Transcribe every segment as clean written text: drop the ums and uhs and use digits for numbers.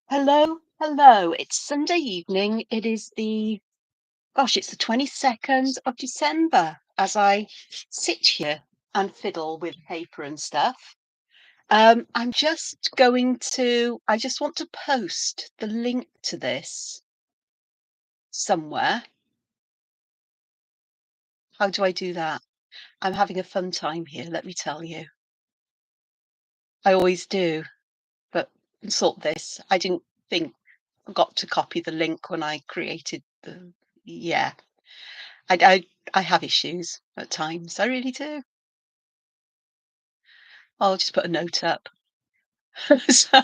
Hello, hello. It's Sunday evening. It is it's the 22nd of December as I sit here and fiddle with paper and stuff. I just want to post the link to this somewhere. How do I do that? I'm having a fun time here, let me tell you. I always do, but sort this. I didn't think I got to copy the link when I created yeah. I I I have issues at times, I really do. I'll just put a note up. So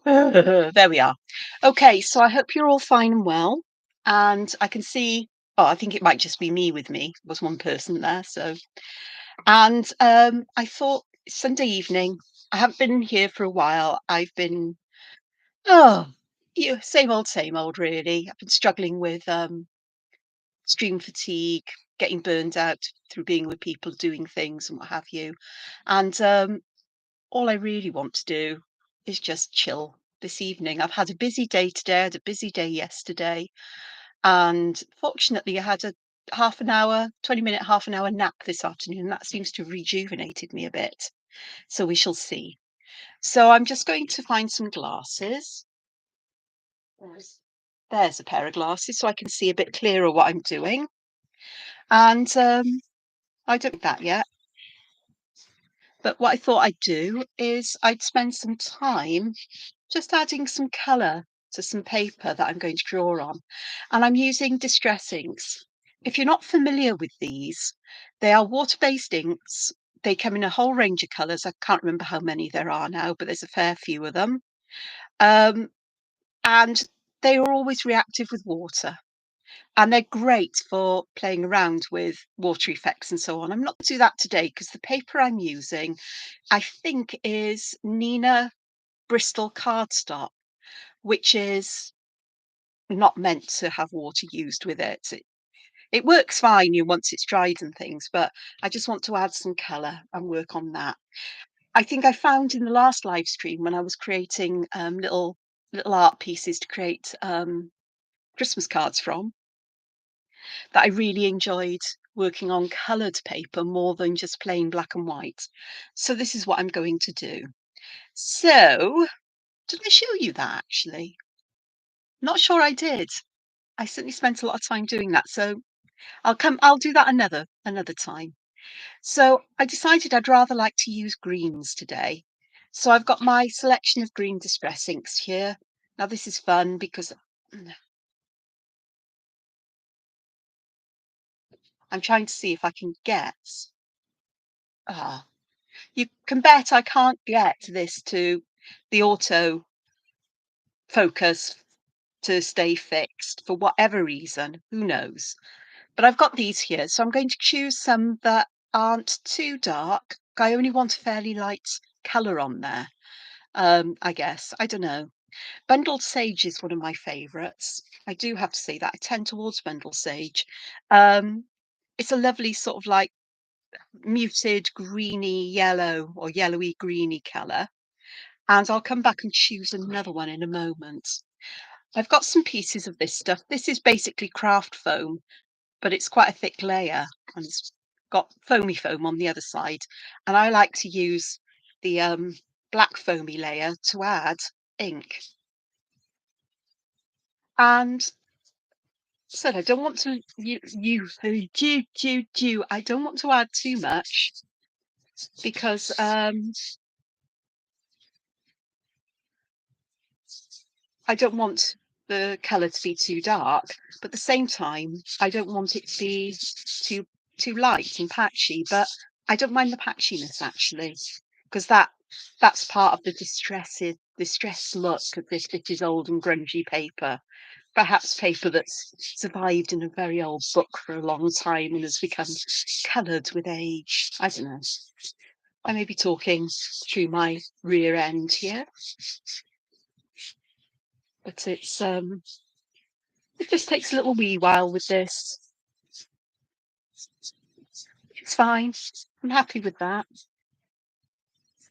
there we are. Okay, so I hope you're all fine and well, and I can see I think it might just be me with me. There was one person there, so I thought Sunday evening, I haven't been here for a while. I've been, oh, same old really. I've been struggling with, extreme fatigue, getting burned out through being with people, doing things and what have you. And all I really want to do is just chill this evening. I've had a busy day today, I had a busy day yesterday, and fortunately, I had a half an hour, 20-minute, half an hour nap this afternoon. That seems to have rejuvenated me a bit. So we shall see. So I'm just going to find some glasses. There's, there's a pair of glasses so I can see a bit clearer what I'm doing. And I don't do that yet. But what I thought I'd do is I'd spend some time just adding some colour to some paper that I'm going to draw on. And I'm using distress inks. If you're not familiar with these, they are water-based inks. They come in a whole range of colours. I can't remember how many there are now, but there's a fair few of them. Um, and they are always reactive with water. And they're great for playing around with water effects and so on. I'm not going to do that today because the paper I'm using, I think, is Nina Bristol cardstock, which is not meant to have water used with it. It works fine once it's dried and things, but I just want to add some colour and work on that. I think I found in the last live stream when I was creating little art pieces to create Christmas cards from, that I really enjoyed working on coloured paper more than just plain black and white. So this is what I'm going to do. So, did I show you that actually? Not sure I did. I certainly spent a lot of time doing that. So I'll do that another time. So I decided I'd rather like to use greens today. So I've got my selection of green distress inks here. Now this is fun because I'm trying to see if I can get ah you can bet I can't get this to the auto focus to stay fixed for whatever reason. Who knows? But I've got these here, so I'm going to choose some that aren't too dark. I only want a fairly light colour on there, I guess. I don't know. Bundled sage is one of my favourites. I do have to say that I tend towards bundled sage. Um, it's a lovely sort of like muted greeny yellow or yellowy greeny colour. And I'll come back and choose another one in a moment. I've got some pieces of this stuff. This is basically craft foam, but it's quite a thick layer and it's got foamy foam on the other side. And I like to use the black foamy layer to add ink. And so I don't want to I don't want to add too much because I don't want the colour to be too dark, but at the same time, I don't want it to be too too light and patchy. But I don't mind the patchiness actually, because that's part of the distressed look of this is old and grungy paper. Perhaps paper that's survived in a very old book for a long time and has become coloured with age. I don't know. I may be talking through my rear end here, but it just takes a little wee while with this. It's fine. I'm happy with that.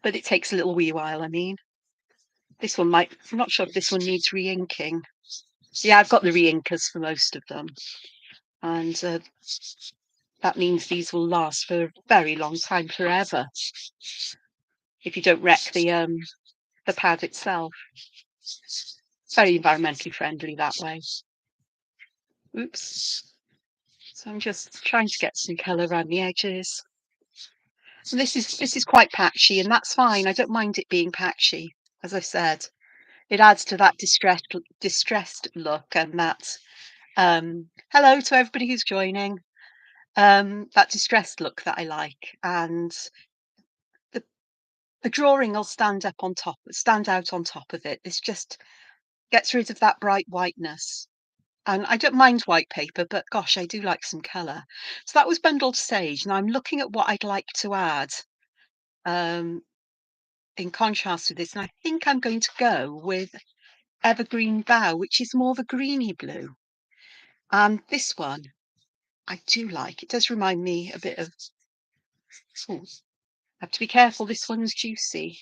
But it takes a little wee while, I mean. This one might, I'm not sure if this one needs re-inking. Yeah, I've got the re-inkers for most of them. And that means these will last for a very long time, forever, if you don't wreck the pad itself. Very environmentally friendly that way. Oops. So I'm just trying to get some colour around the edges. And this is quite patchy, and that's fine. I don't mind it being patchy. As I said, it adds to that distressed look, and that hello to everybody who's joining. That distressed look that I like, and the the drawing will stand out on top of it. This just gets rid of that bright whiteness. And I don't mind white paper, but gosh, I do like some colour. So that was bundled sage. Now I'm looking at what I'd like to add um, in contrast to this, and I think I'm going to go with evergreen bough, which is more of a greeny blue. And this one I do like. It does remind me a bit of. Ooh, have to be careful. This one's juicy,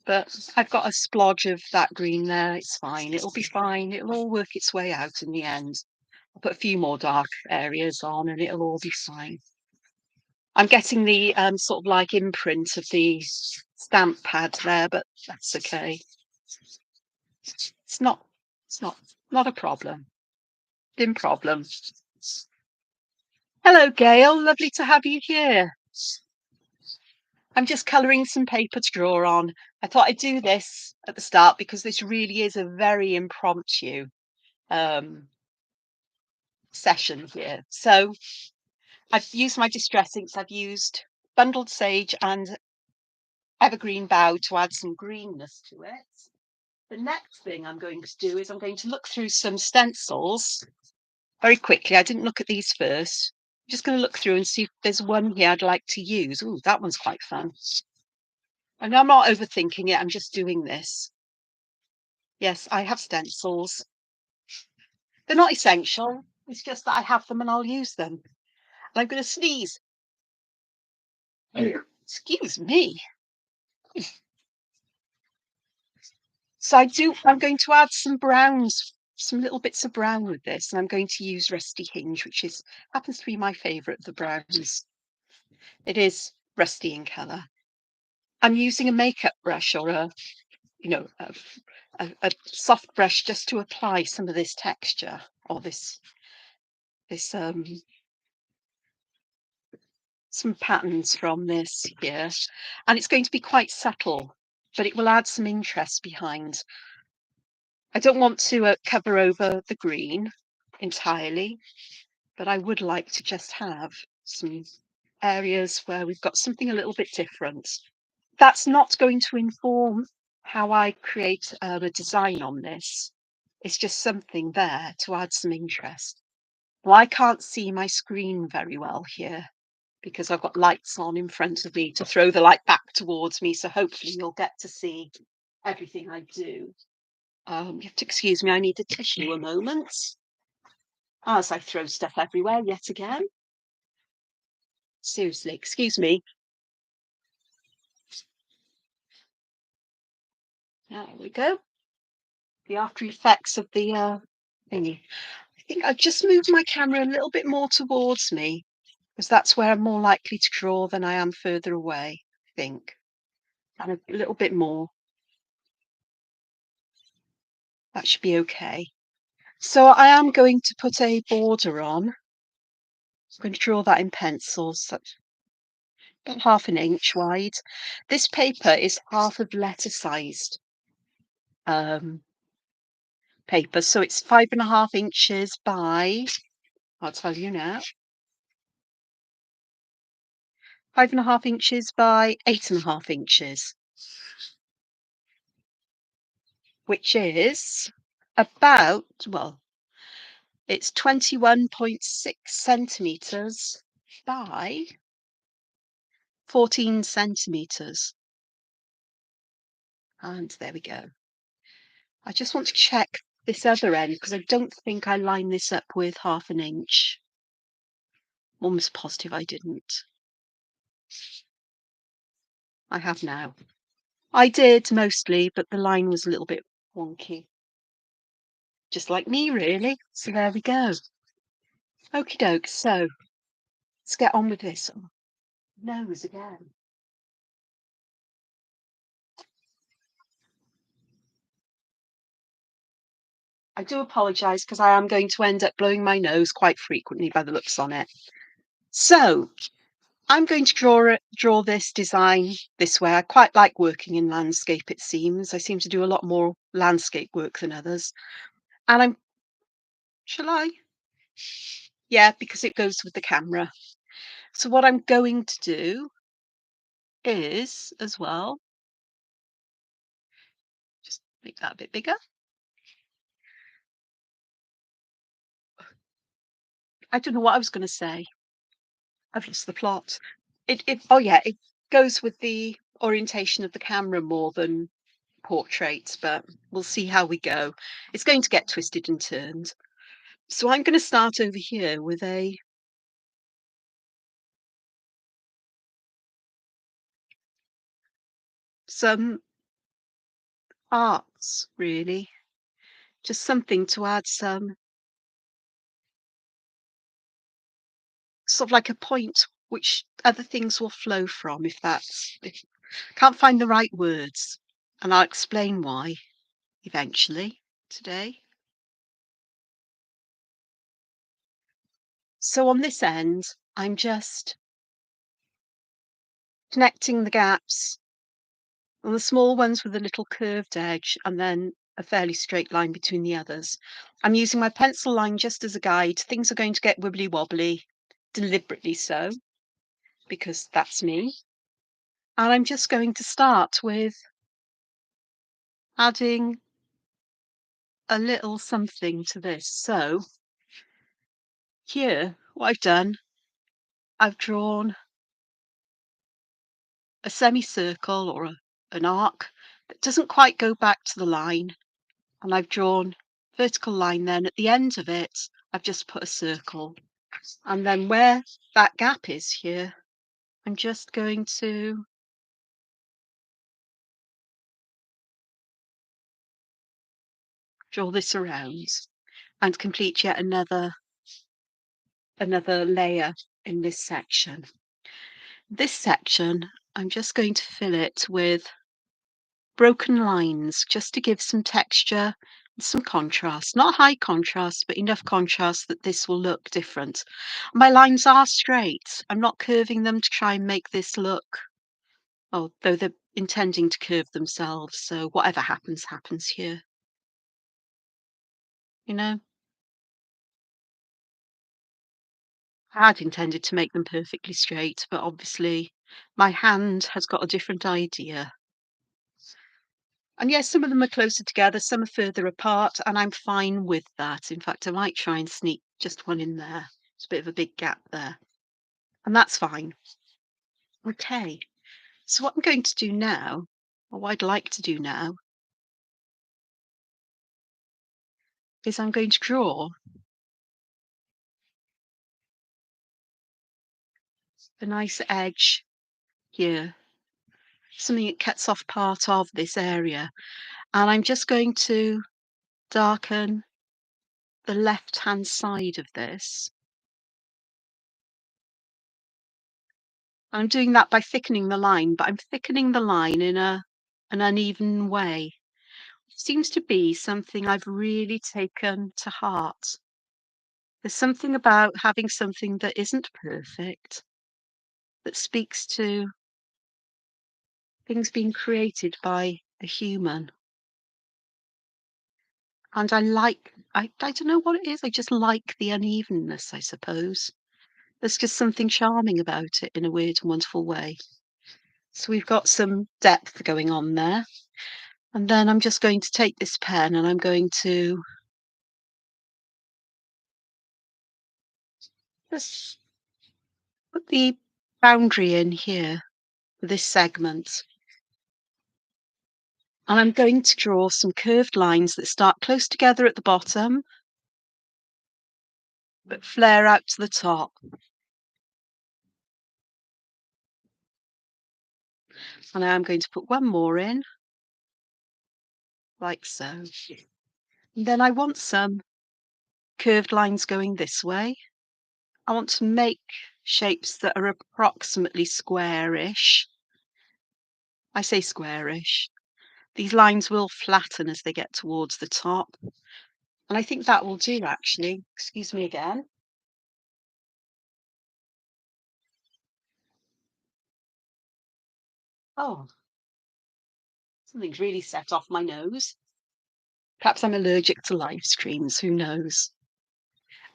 but I've got a splodge of that green there. It's fine. It'll be fine. It'll all work its way out in the end. I'll put a few more dark areas on, and it'll all be fine. I'm getting the sort of like imprint of the stamp pad there, but that's okay. It's not. It's not a problem. Dim problem. Hello, Gail. Lovely to have you here. I'm just colouring some paper to draw on. I thought I'd do this at the start because this really is a very impromptu um, session here. So I've used my distress inks. I've used bundled sage and evergreen bough to add some greenness to it. The next thing I'm going to do is I'm going to look through some stencils very quickly. I didn't look at these first. I'm just going to look through and see if there's one here I'd like to use. Oh, that one's quite fun. And I'm not overthinking it. I'm just doing this. Yes, I have stencils. They're not essential. It's just that I have them and I'll use them. And I'm going to sneeze. Excuse me. So I'm going to add some browns, some little bits of brown with this. And I'm going to use Rusty Hinge, which happens to be my favourite of the browns. It is rusty in colour. I'm using a makeup brush or a soft brush just to apply some of this texture or this some patterns from this here, and it's going to be quite subtle, but it will add some interest behind. I don't want to cover over the green entirely, but I would like to just have some areas where we've got something a little bit different. That's not going to inform how I create a design on this. It's just something there to add some interest. Well, I can't see my screen very well here because I've got lights on in front of me to throw the light back towards me. So hopefully you'll get to see everything I do. You have to excuse me, I need a tissue a moment as I throw stuff everywhere yet again. Seriously, excuse me. There we go. The after effects of the thingy. I think I've just moved my camera a little bit more towards me because that's where I'm more likely to draw than I am further away, I think. And a little bit more. That should be okay. So I am going to put a border on. I'm going to draw that in pencil, such about 1/2 inch wide. This paper is half of letter-sized um, paper, so it's 5.5 inches by, I'll tell you now, 5.5 inches by 8.5 inches, which is about, well, it's 21.6 centimeters by 14 centimeters. And there we go. I just want to check this other end because I don't think I lined this up with 1/2 inch. I'm almost positive I didn't. I have now. I did mostly, but the line was a little bit wonky. Just like me, really. So there we go. Okie doke. So let's get on with this. Oh, nose again. I do apologise because I am going to end up blowing my nose quite frequently by the looks on it. So I'm going to draw this design this way. I quite like working in landscape, it seems. I seem to do a lot more landscape work than others. And shall I? Yeah, because it goes with the camera. So what I'm going to do is, as well, just make that a bit bigger. I don't know what I was going to say. I've lost the plot. Oh yeah, it goes with the orientation of the camera more than portraits, but we'll see how we go. It's going to get twisted and turned. So I'm going to start over here with some arts, really. Just something to add some sort of like a point which other things will flow from if can't find the right words. And I'll explain why eventually today. So on this end, I'm just connecting the gaps on the small ones with a little curved edge and then a fairly straight line between the others. I'm using my pencil line just as a guide. Things are going to get wibbly wobbly, deliberately so, because that's me. And I'm just going to start with adding a little something to this. So here, what I've done, I've drawn a semicircle or an arc that doesn't quite go back to the line. And I've drawn vertical line then at the end of it, I've just put a circle. And then where that gap is here, I'm just going to draw this around and complete yet another layer in this section. This section, I'm just going to fill it with broken lines just to give some texture and some contrast. Not high contrast, but enough contrast that this will look different. My lines are straight. I'm not curving them to try and make this look, although they're intending to curve themselves. So whatever happens, happens here. You know, I had intended to make them perfectly straight, but obviously my hand has got a different idea. And yes, some of them are closer together, some are further apart, and I'm fine with that. In fact, I might try and sneak just one in there. It's a bit of a big gap there. And that's fine. Okay. So what I'm going to do now, or what I'd like to do now, is I'm going to draw a nice edge here, something that cuts off part of this area. And I'm just going to darken the left-hand side of this. I'm doing that by thickening the line, but I'm thickening the line in an uneven way. It seems to be something I've really taken to heart. There's something about having something that isn't perfect, that speaks to things being created by a human. And I don't know what it is, I just like the unevenness, I suppose. There's just something charming about it in a weird and wonderful way. So we've got some depth going on there. And then I'm just going to take this pen and I'm going to just put the boundary in here for this segment. And I'm going to draw some curved lines that start close together at the bottom, but flare out to the top. And I am going to put one more in, like so. And then I want some curved lines going this way. I want to make shapes that are approximately squarish. I say squarish. These lines will flatten as they get towards the top. And I think that will do actually. Excuse me again. Oh, something's really set off my nose. Perhaps I'm allergic to live streams, who knows?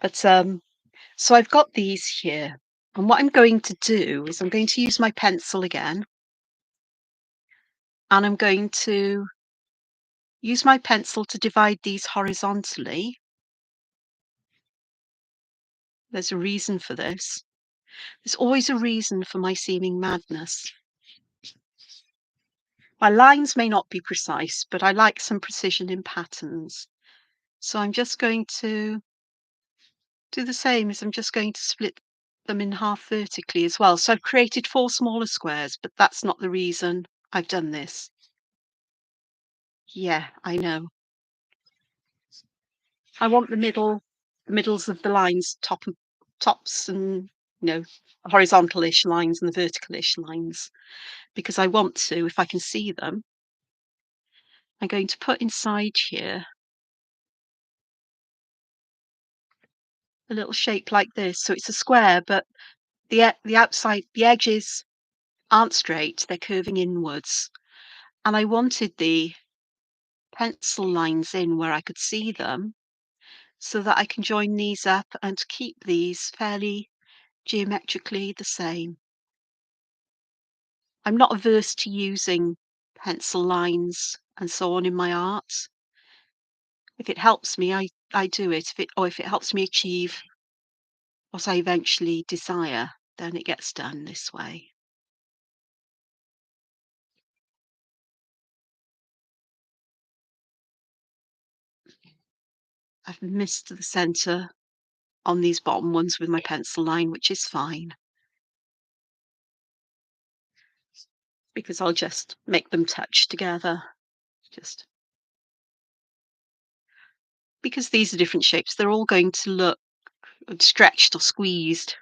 But so I've got these here. And what I'm going to do is I'm going to use my pencil again, and I'm going to use my pencil to divide these horizontally. There's a reason for this. There's always a reason for my seeming madness. My lines may not be precise, but I like some precision in patterns. So I'm just going to do the same as I'm just going to split them in half vertically as well. So I've created 4 smaller squares, but that's not the reason I've done this. Yeah, I know. I want the middles of the lines, tops and, horizontal-ish lines and the vertical-ish lines, because I want to, if I can see them, I'm going to put inside here a little shape like this. So it's a square, but the outside, the edges aren't straight, they're curving inwards. And I wanted the pencil lines in where I could see them so that I can join these up and keep these fairly geometrically the same. I'm not averse to using pencil lines and so on in my art. If it helps me, I do it. If it helps me achieve what I eventually desire, then it gets done this way. I've missed the centre on these bottom ones with my pencil line, which is fine because I'll just make them touch together. Just because these are different shapes, they're all going to look stretched or squeezed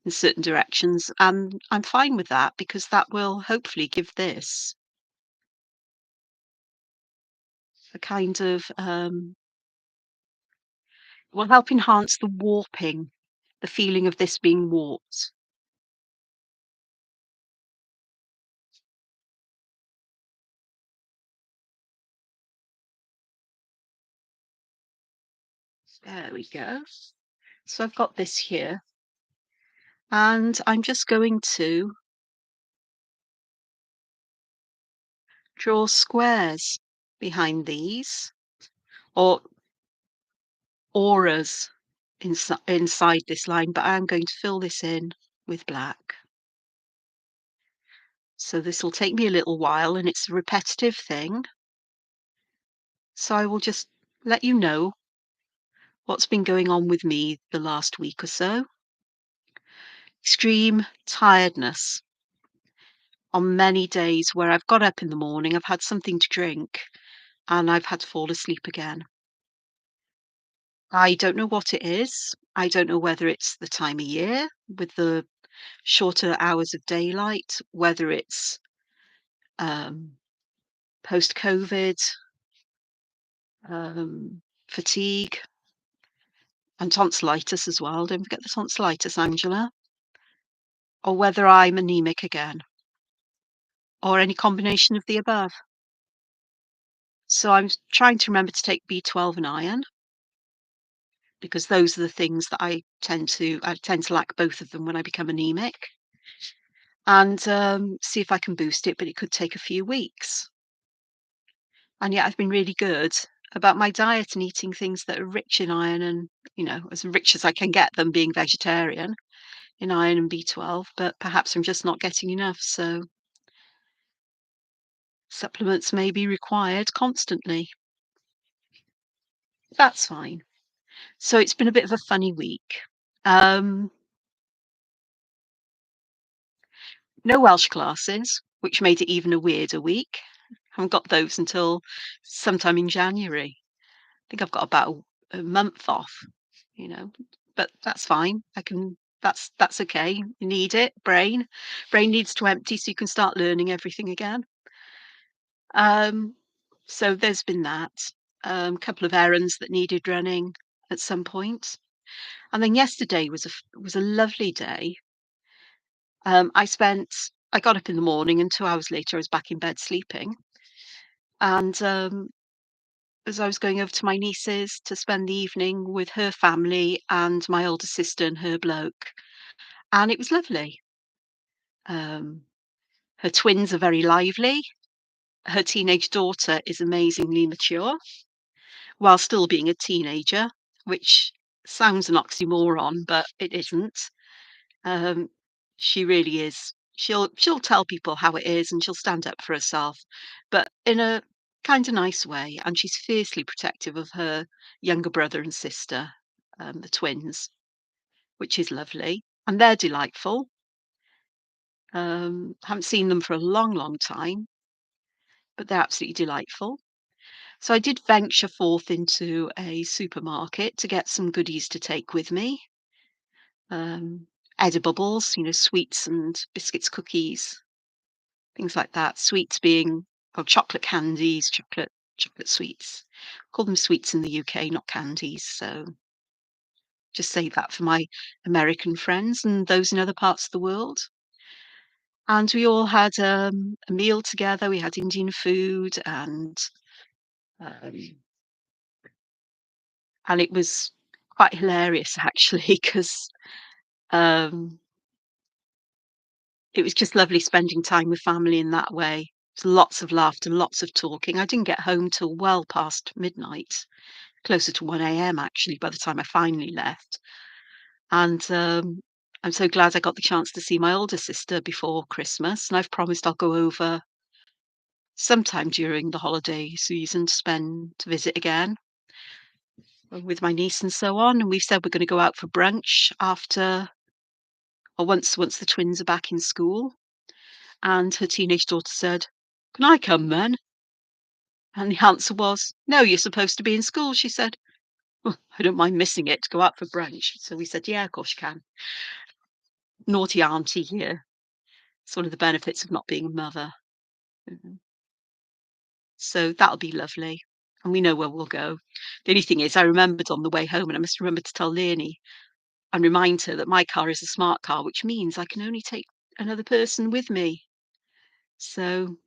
in certain directions, and I'm fine with that because that will hopefully give this a kind of will help enhance the warping, the feeling of this being warped. There we go. So I've got this here, and I'm just going to draw squares behind these, or auras inside this line, but I'm going to fill this in with black. So this will take me a little while, and it's a repetitive thing. So I will just let you know what's been going on with me the last week or so. Extreme tiredness on many days where I've got up in the morning, I've had something to drink, and I've had to fall asleep again. I don't know what it is. I don't know whether it's the time of year with the shorter hours of daylight, whether it's um, post-COVID, fatigue, and tonsillitis as well. Don't forget the tonsillitis, Angela. Or whether I'm anemic again, or any combination of the above. So I'm trying to remember to take B12 and iron because those are the things that I tend to lack both of them when I become anemic, and see if I can boost it, but it could take a few weeks. And yet I've been really good about my diet and eating things that are rich in iron and, as rich as I can get them being vegetarian in iron and B12, but perhaps I'm just not getting enough. So supplements may be required constantly. That's fine. So it's been a bit of a funny week. Um, no Welsh classes. which made it even a weirder week. Haven't got those until sometime in January. I think I've got about a month off, you know, but that's fine. That's okay. You need it, brain. Brain needs to empty so you can start learning everything again. Um, so there's been that. Couple of errands that needed running at some point. And then yesterday was a lovely day. I got up in the morning and 2 hours later I was back in bed sleeping. And as I was going over to my niece's to spend the evening with her family and my older sister and her bloke, and it was lovely. Um, Her twins are very lively. Her teenage daughter is amazingly mature while still being a teenager, which sounds an oxymoron, but it isn't. Um, she really is. She'll tell people how it is and she'll stand up for herself, but in a kind of nice way. And she's fiercely protective of her younger brother and sister, the twins, which is lovely. And they're delightful. Haven't seen them for a long, long time, but they're absolutely delightful. So I did venture forth into a supermarket to get some goodies to take with me. Um, Edibles, sweets and biscuits, cookies, things like that. Sweets being, oh, chocolate candies, chocolate sweets. Call them sweets in the UK, not candies. So just say that for my American friends and those in other parts of the world. And we all had a meal together. We had um, and it was quite hilarious actually because um, it was just lovely spending time with family in that way. Lots of laughter, lots of talking. I didn't get home till well past midnight, closer to 1 a.m. actually, by the time I finally left. And I'm so glad I got the chance to see my older sister before Christmas. And I've promised I'll go over sometime during the holiday season to visit again with my niece and so on. And we've said we're going to go out for brunch after or once the twins are back in school. And her teenage daughter said, "Can I come then?" And the answer was, "No, you're supposed to be in school," she said. "Well, I don't mind missing it to go out for brunch." So we said, "Yeah, of course you can." Naughty auntie here. It's one of the benefits of not being a mother. Mhm. So that'll be lovely. And we know where we'll go. The only thing is I remembered on the way home, and I must remember to tell Leonie and remind her that my car is a smart car, which means I can only take another person with me. So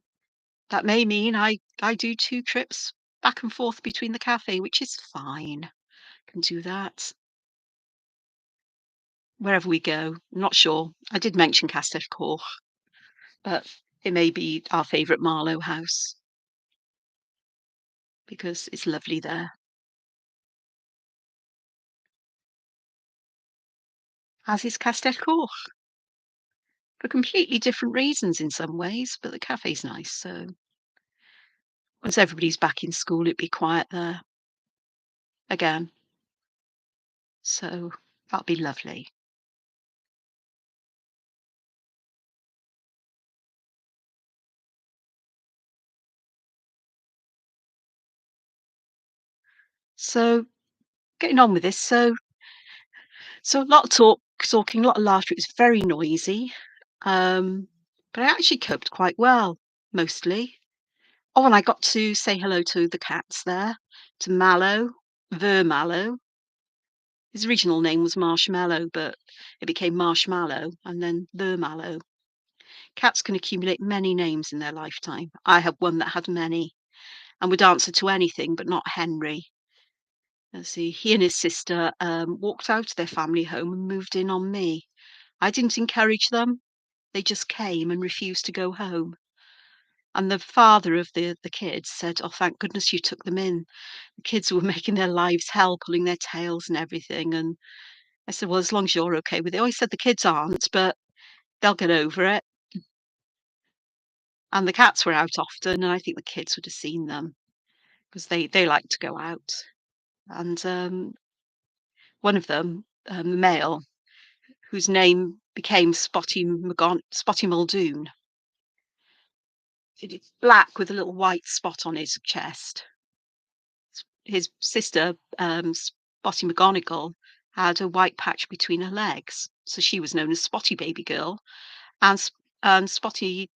that may mean I do 2 trips back and forth between the cafe, which is fine. Can do that wherever we go. I'm not sure. I did mention Castell Coch, but it may be our favourite Marlow house because it's lovely there, as is Castell Coch for completely different reasons in some ways, but the cafe's nice. So once everybody's back in school, it'd be quiet there again. So that'll be lovely. So getting on with this. So a lot of talking, a lot of laughter. It was very noisy, um, but I actually coped quite well, mostly. Oh, and I got to say hello to the cats there, to Mallow, Vermallow. His original name was Marshmallow, but it became Marshmallow and then Vermallow. Cats can accumulate many names in their lifetime. I had one that had many and would answer to anything, but not Henry. Let's see, he and his sister walked out of their family home and moved in on me. I didn't encourage them. They just came and refused to go home. And the father of the kids said, "Oh, thank goodness you took them in. The kids were making their lives hell, pulling their tails and everything." And I said, "Well, as long as you're okay with it." Oh, he said, "The kids aren't, but they'll get over it." And the cats were out often, and I think the kids would have seen them because they like to go out. And one of them, the male, whose name became Spotty Muldoon, It's black with a little white spot on his chest. His sister, Spotty McGonagall, had a white patch between her legs, so she was known as Spotty Baby Girl, and Spotty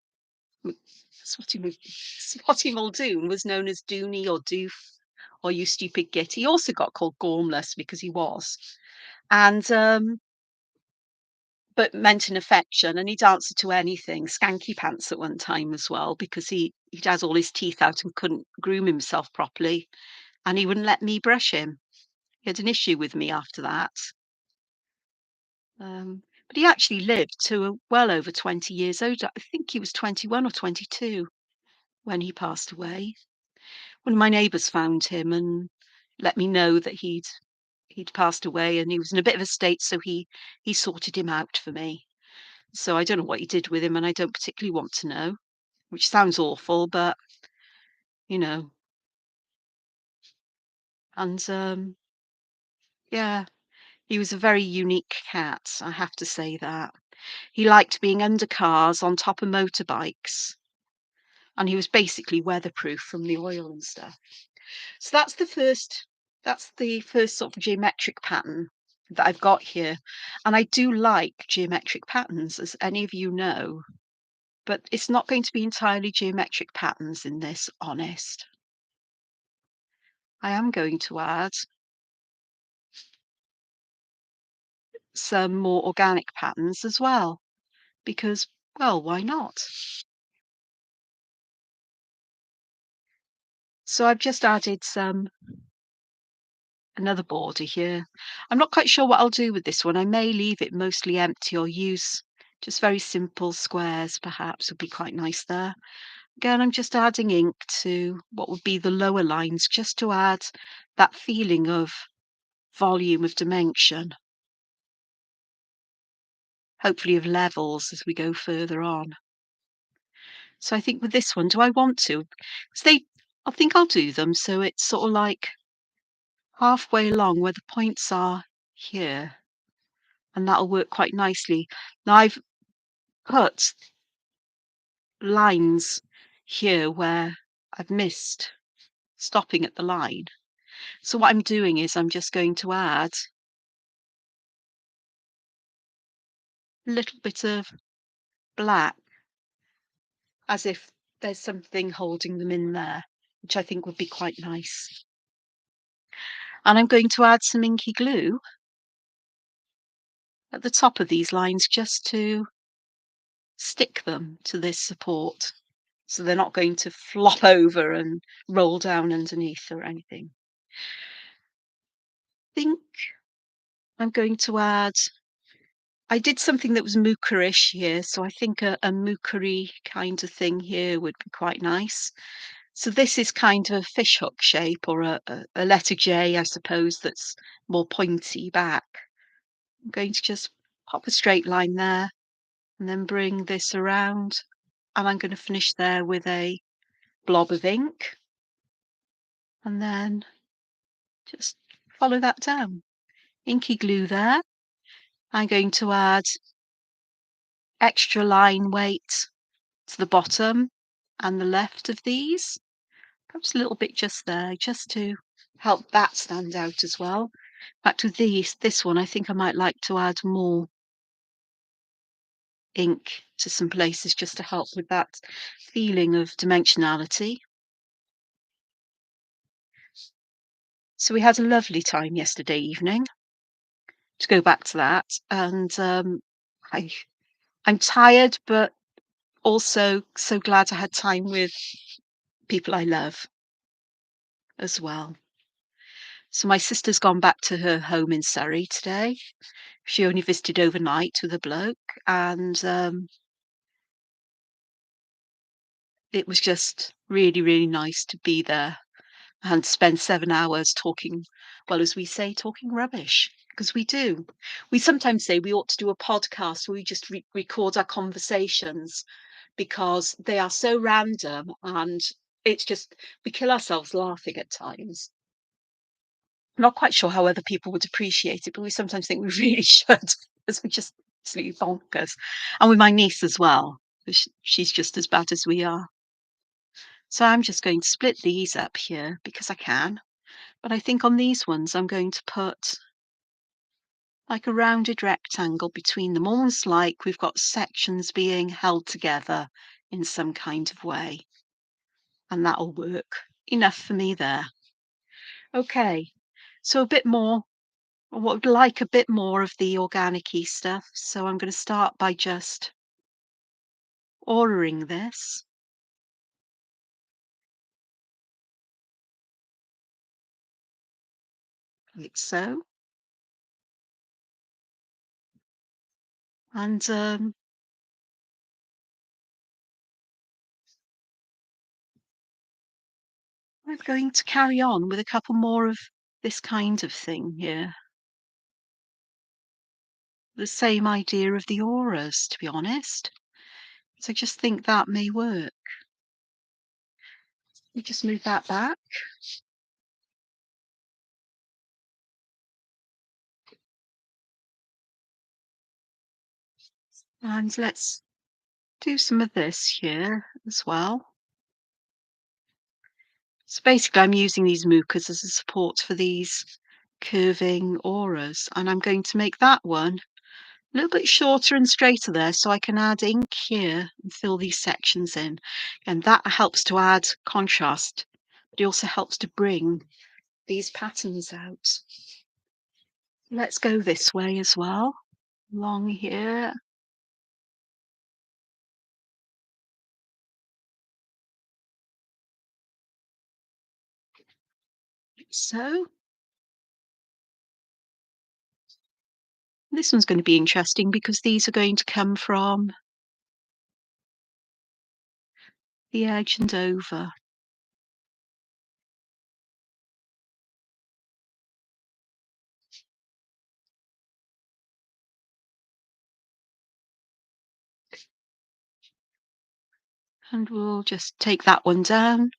M Spotty Mc Spotty Muldoon was known as Dooney or Doof or You Stupid Git. He also got called Gormless because he was, and, but meant an affection, and he'd answer to anything. Skanky Pants at one time as well because he'd had all his teeth out and couldn't groom himself properly, and he wouldn't let me brush him. He had an issue with me after that. But he actually lived to well over 20 years old. I think he was 21 or 22 when he passed away. One of my neighbours found him and let me know that he'd passed away and he was in a bit of a state, so he sorted him out for me. So I don't know what he did with him, and I don't particularly want to know, which sounds awful, but you know, and yeah, he was a very unique cat, I have to say that. He liked being under cars, on top of motorbikes, and he was basically weatherproof from the oil and stuff. So that's the first sort of geometric pattern that I've got here. And I do like geometric patterns, as any of you know, but it's not going to be entirely geometric patterns in this, honest. I am going to add some more organic patterns as well, because, well, why not? So I've just added another border here. I'm not quite sure what I'll do with this one. I may leave it mostly empty or use just very simple squares, perhaps would be quite nice there. Again, I'm just adding ink to what would be the lower lines, just to add that feeling of volume, of dimension, hopefully of levels as we go further on. So I think with this one, do I want to? 'Cause I think I'll do them so it's sort of like halfway along where the points are here, and that'll work quite nicely. Now I've put lines here where I've missed stopping at the line. So what I'm doing is I'm just going to add a little bit of black as if there's something holding them in there, which I think would be quite nice. And I'm going to add some inky glue at the top of these lines just to stick them to this support. So they're not going to flop over and roll down underneath or anything. I think I'm going to add, I did something that was mookerish here, so I think a mookery kind of thing here would be quite nice. So this is kind of a fishhook shape or a letter J, I suppose, that's more pointy back. I'm going to just pop a straight line there and then bring this around. And I'm going to finish there with a blob of ink and then just follow that down. Inky glue there. I'm going to add extra line weight to the bottom and the left of these. Perhaps a little bit just there, just to help that stand out as well. In fact, with this one, I think I might like to add more ink to some places just to help with that feeling of dimensionality. So we had a lovely time yesterday evening, to go back to that, and I I'm tired, but also so glad I had time with people I love as well. So my sister's gone back to her home in Surrey today. She only visited overnight with a bloke, and it was just really, really nice to be there and spend 7 hours talking, well, as we say, talking rubbish, because we do. We sometimes say we ought to do a podcast where we just record our conversations because they are so random and it's just we kill ourselves laughing at times. I'm not quite sure how other people would appreciate it, but we sometimes think we really should because we're just absolutely bonkers. And with my niece as well, 'cause she's just as bad as we are. So I'm just going to split these up here because I can. But I think on these ones, I'm going to put like a rounded rectangle between them, almost like we've got sections being held together in some kind of way. And that'll work. Enough for me there. Okay, so a bit more, I would like a bit more of the organic-y stuff. So I'm going to start by just ordering this, like so. And I'm going to carry on with a couple more of this kind of thing here. The same idea of the auras, to be honest. So I just think that may work. You just move that back. And let's do some of this here as well. So basically I'm using these mucas as a support for these curving auras. And I'm going to make that one a little bit shorter and straighter there so I can add ink here and fill these sections in. And that helps to add contrast, but it also helps to bring these patterns out. Let's go this way as well, along here. Like so. This one's going to be interesting because these are going to come from the edge and over. And we'll just take that one down.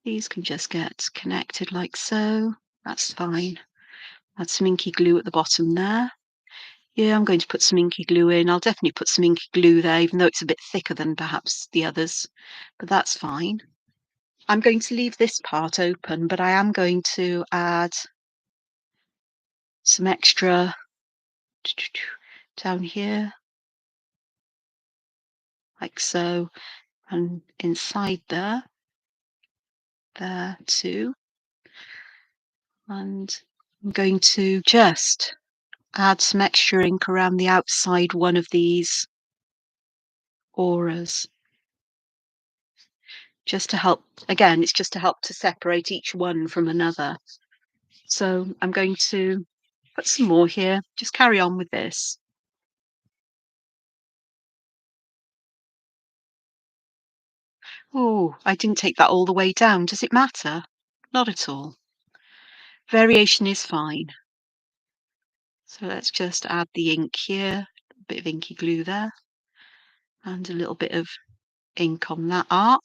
These can just get connected like so. That's fine. Add some inky glue at the bottom there. Yeah, I'm going to put some inky glue in. I'll definitely put some inky glue there, even though it's a bit thicker than perhaps the others, but that's fine. I'm going to leave this part open, but I am going to add some extra down here, like so, and inside there too. And I'm going to just add some extra ink around the outside one of these auras, just to help, again, it's just to help to separate each one from another. So I'm going to put some more here, just carry on with this. Oh, I didn't take that all the way down. Does it matter? Not at all. Variation is fine. So let's just add the ink here, a bit of inky glue there, and a little bit of ink on that arc.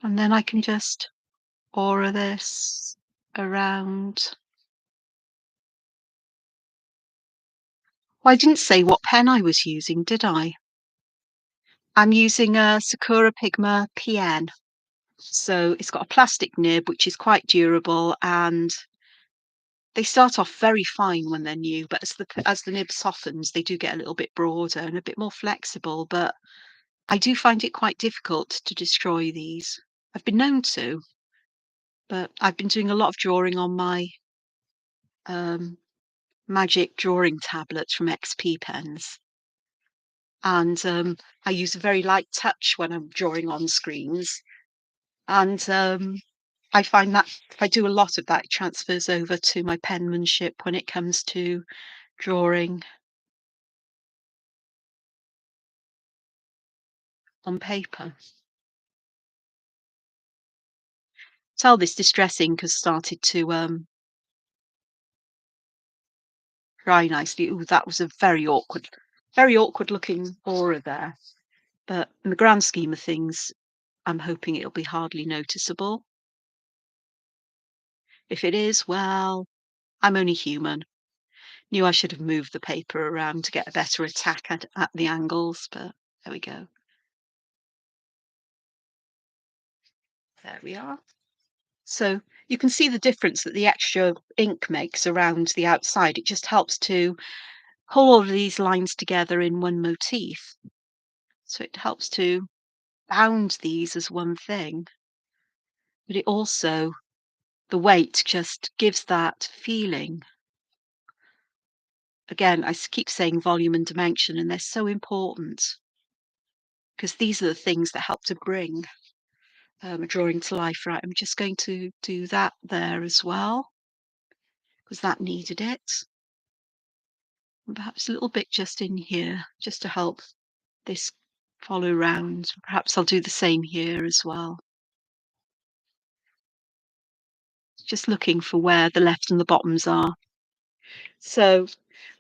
And then I can just aura this around. Well, I didn't say what pen I was using, did I? I'm using a Sakura Pigma PN. So it's got a plastic nib, which is quite durable, and they start off very fine when they're new, but as the nib softens, they do get a little bit broader and a bit more flexible. But I do find it quite difficult to destroy these. I've been known to, but I've been doing a lot of drawing on my um, magic drawing tablets from XP pens. And I use a very light touch when I'm drawing on screens. And I find that if I do a lot of that, it transfers over to my penmanship when it comes to drawing on paper. Tell this distress ink has started to dry nicely. Ooh, that was a very awkward looking aura there. But in the grand scheme of things, I'm hoping it'll be hardly noticeable. If it is, well, I'm only human. Knew I should have moved the paper around to get a better attack at the angles, but there we go. There we are. So you can see the difference that the extra ink makes around the outside. It just helps to hold all of these lines together in one motif. So it helps to bound these as one thing, but it also, the weight just gives that feeling. Again, keep saying volume and dimension, and they're so important because these are the things that help to bring a drawing to life. Right, I'm just going to do that there as well because that needed it. And perhaps a little bit just in here, just to help this follow round. Perhaps I'll do the same here as well. Just looking for where the left and the bottoms are. So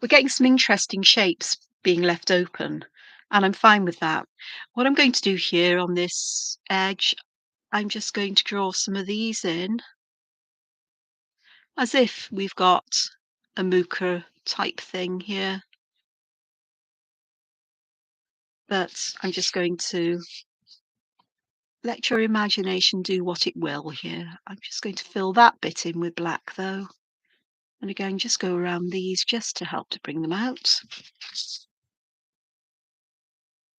we're getting some interesting shapes being left open, and I'm fine with that. What I'm going to do here on this edge, I'm just going to draw some of these in as if we've got a mooka type thing here. But I'm just going to let your imagination do what it will here. I'm just going to fill that bit in with black though. And again, just go around these just to help to bring them out.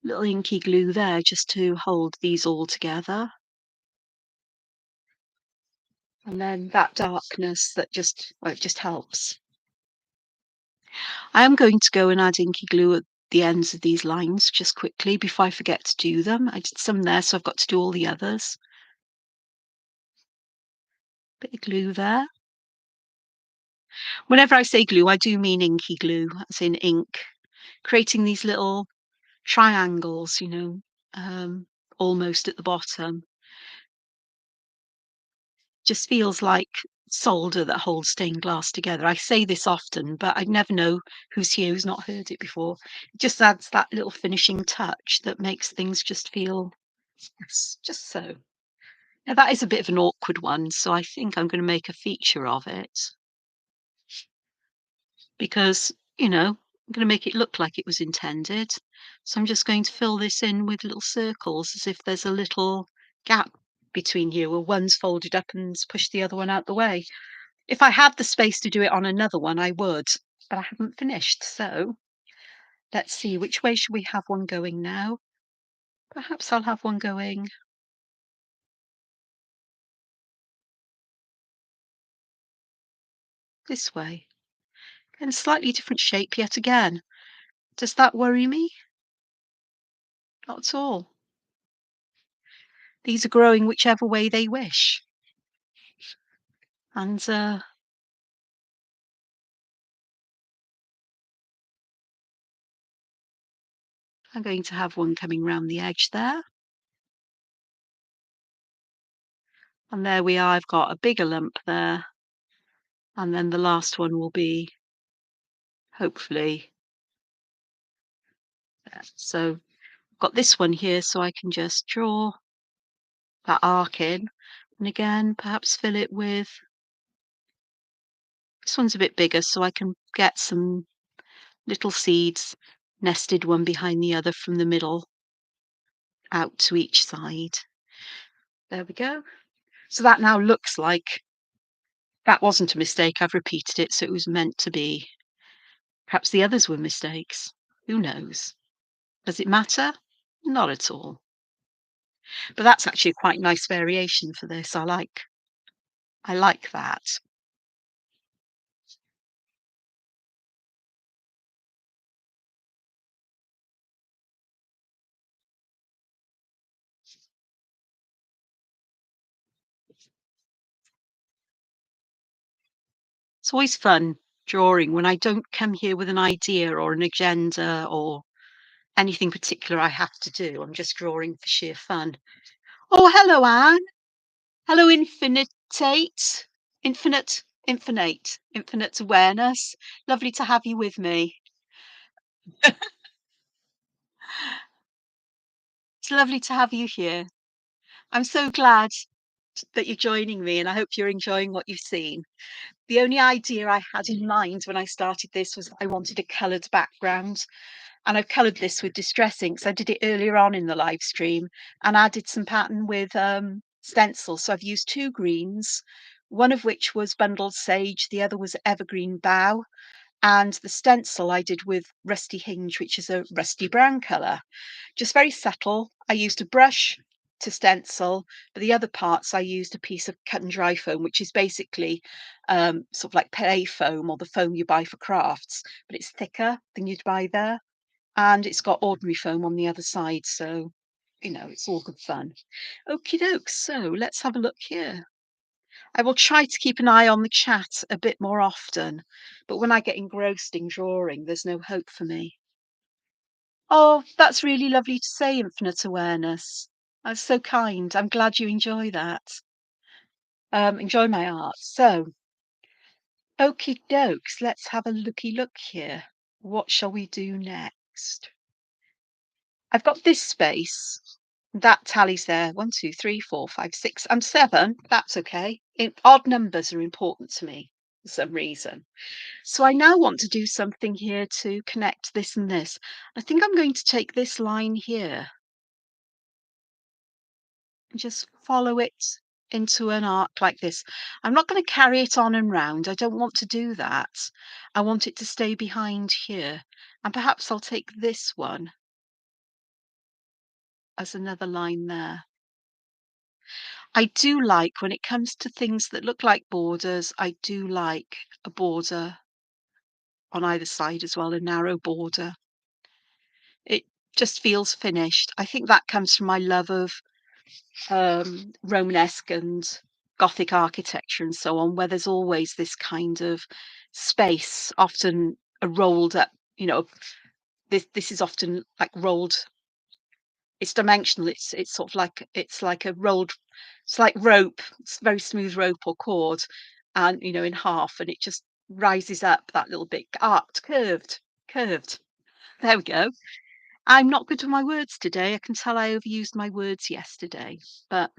Little inky glue there just to hold these all together. And then that darkness that just, well, it just helps. I am going to go and add inky glue at the ends of these lines just quickly before I forget to do them. I did some there, so I've got to do all the others. Bit of glue there. Whenever I say glue, I do mean inky glue, as in ink, creating these little triangles, almost at the bottom. Just feels like solder that holds stained glass together. I say this often, but I never know who's here who's not heard it before. It just adds that little finishing touch that makes things just feel, yes, just so. Now that is a bit of an awkward one, so I think I'm going to make a feature of it because, I'm going to make it look like it was intended. So I'm just going to fill this in with little circles as if there's a little gap between here where one's folded up and pushed the other one out the way. If I had the space to do it on another one, I would, but I haven't finished. So let's see, which way should we have one going now? Perhaps I'll have one going this way. And slightly different shape yet again. Does that worry me? Not at all. These are growing whichever way they wish. And I'm going to have one coming round the edge there. And there we are, I've got a bigger lump there. And then the last one will be, hopefully, there. So I've got this one here, so I can just draw that arc in. And again, perhaps fill it with, this one's a bit bigger, so I can get some little seeds nested one behind the other from the middle out to each side. There we go. So that now looks like that wasn't a mistake. I've repeated it, so it was meant to be. Perhaps the others were mistakes. Who knows? Does it matter? Not at all. But that's actually a quite nice variation for this. I like that. It's always fun drawing when I don't come here with an idea or an agenda or anything particular I have to do. I'm just drawing for sheer fun. Oh, hello, Anne. Hello, infinitate. Infinite awareness. Lovely to have you with me. It's lovely to have you here. I'm so glad that you're joining me, and I hope you're enjoying what you've seen. The only idea I had in mind when I started this was I wanted a coloured background, and I've coloured this with distress inks. I did it earlier on in the live stream and added some pattern with stencil. So I've used 2 greens, one of which was bundled sage, the other was evergreen bough, and the stencil I did with rusty hinge, which is a rusty brown colour. Just very subtle. I used a brush to stencil, but the other parts I used a piece of cut and dry foam, which is basically sort of like play foam or the foam you buy for crafts, but it's thicker than you'd buy there. And it's got ordinary foam on the other side, so it's all good fun. Okie doke, so let's have a look here. I will try to keep an eye on the chat a bit more often, but when I get engrossed in drawing, there's no hope for me. Oh, that's really lovely to say, infinite awareness. That's so kind. I'm glad you enjoy that. Enjoy my art. So, okie dokes, let's have a looky look here. What shall we do next? I've got this space. That tallies there. 1, 2, 3, 4, 5, 6. I'm 7. That's okay. Odd numbers are important to me for some reason. So I now want to do something here to connect this and this. I think I'm going to take this line here and just follow it into an arc like this. I'm not going to carry it on and round. I don't want to do that. I want it to stay behind here. And perhaps I'll take this one as another line there. I do like, when it comes to things that look like borders, I do like a border on either side as well, a narrow border. It just feels finished. I think that comes from my love of Romanesque and Gothic architecture and so on, where there's always this kind of space, often a rolled up, you know, this is often like rolled. It's dimensional. It's sort of like it's like a rolled, it's like rope. It's very smooth rope or cord, and in half, and it just rises up that little bit, arced, curved. There we go. I'm not good with my words today. I can tell I overused my words yesterday, but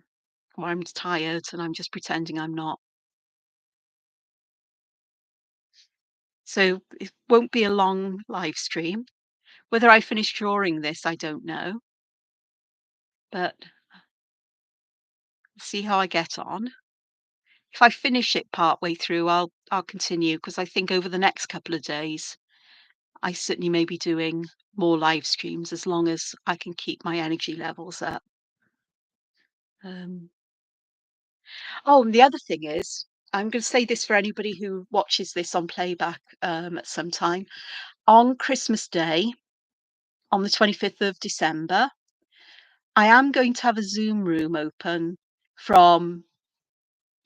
or I'm tired and I'm just pretending I'm not. So it won't be a long live stream. Whether I finish drawing this, I don't know, but see how I get on. If I finish it part way through, I'll continue because I think over the next couple of days, I certainly may be doing more live streams as long as I can keep my energy levels up. Um, oh, and the other thing is, I'm going to say this for anybody who watches this on playback at some time. On Christmas Day, on the 25th of December, I am going to have a Zoom room open from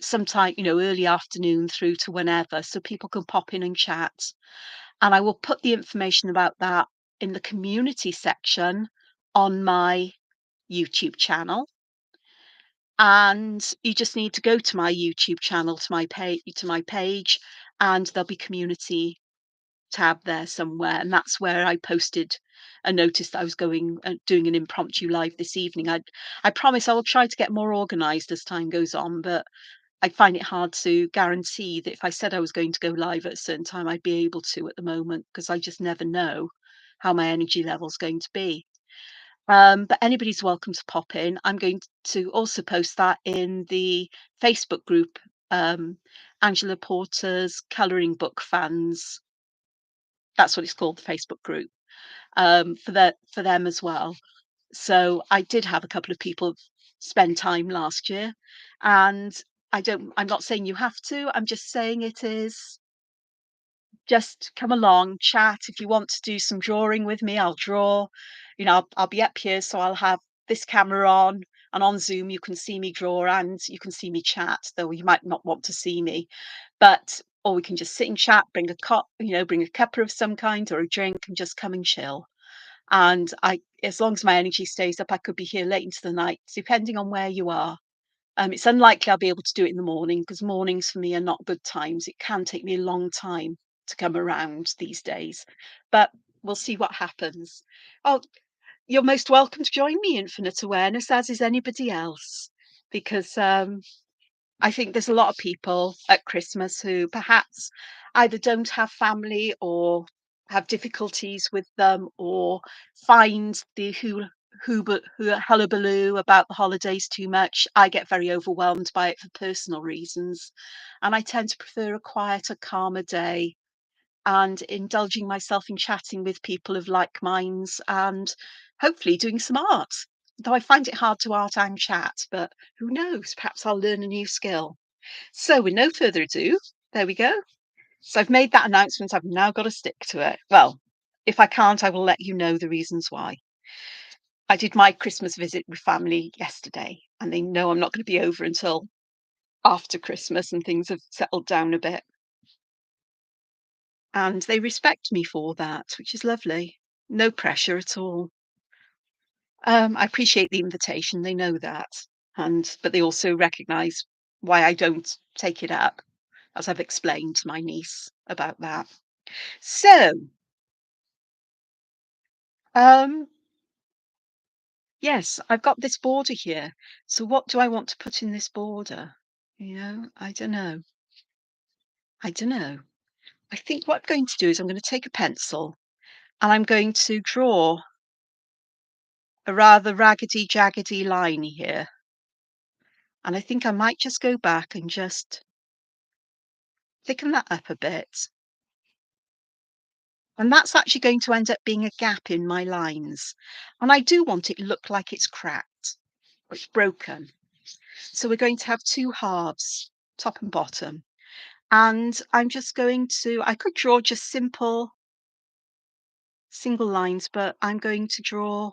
sometime, early afternoon through to whenever, so people can pop in and chat. And I will put the information about that in the community section on my YouTube channel. And you just need to go to my YouTube channel, to my page, and there'll be community tab there somewhere, and that's where I posted a notice that I was going doing an impromptu live this evening. I promise I will try to get more organized as time goes on, but I find it hard to guarantee that if I said I was going to go live at a certain time, I'd be able to at the moment because I just never know how my energy level's going to be. But anybody's welcome to pop in. I'm going to also post that in the Facebook group, um, Angela Porter's Colouring Book Fans. That's what it's called, the Facebook group, for them as well. So I did have a couple of people spend time last year, and I'm not saying you have to. I'm just saying it is just come along, chat. If you want to do some drawing with me, I'll draw. I'll be up here, so I'll have this camera on, and on Zoom you can see me draw and you can see me chat, though you might not want to see me. But or we can just sit and chat, bring a cuppa of some kind or a drink and just come and chill. And as long as my energy stays up, I could be here late into the night, depending on where you are. It's unlikely I'll be able to do it in the morning because mornings for me are not good times. It can take me a long time to come around these days, but we'll see what happens. Oh, you're most welcome to join me, Infinite Awareness, as is anybody else, because I think there's a lot of people at Christmas who perhaps either don't have family or have difficulties with them or find the hullabaloo about the holidays too much. I get very overwhelmed by it for personal reasons, and I tend to prefer a quieter, calmer day and indulging myself in chatting with people of like minds and hopefully doing some art. Though I find it hard to art and chat, but who knows? Perhaps I'll learn a new skill. So, with no further ado, there we go. So, I've made that announcement. I've now got to stick to it. Well, if I can't, I will let you know the reasons why. I did my Christmas visit with family yesterday, and they know I'm not going to be over until after Christmas and things have settled down a bit. And they respect me for that, which is lovely. No pressure at all. I appreciate the invitation. They know that. But they also recognize why I don't take it up, as I've explained to my niece about that. So, um, yes, I've got this border here. So what do I want to put in this border? I don't know. I don't know. I think what I'm going to do is I'm going to take a pencil and I'm going to draw a rather raggedy, jaggedy line here. And I think I might just go back and just thicken that up a bit. And that's actually going to end up being a gap in my lines. And I do want it to look like it's cracked or it's broken. So we're going to have two halves, top and bottom. And I'm just going to, I could draw just simple single lines, but I'm going to draw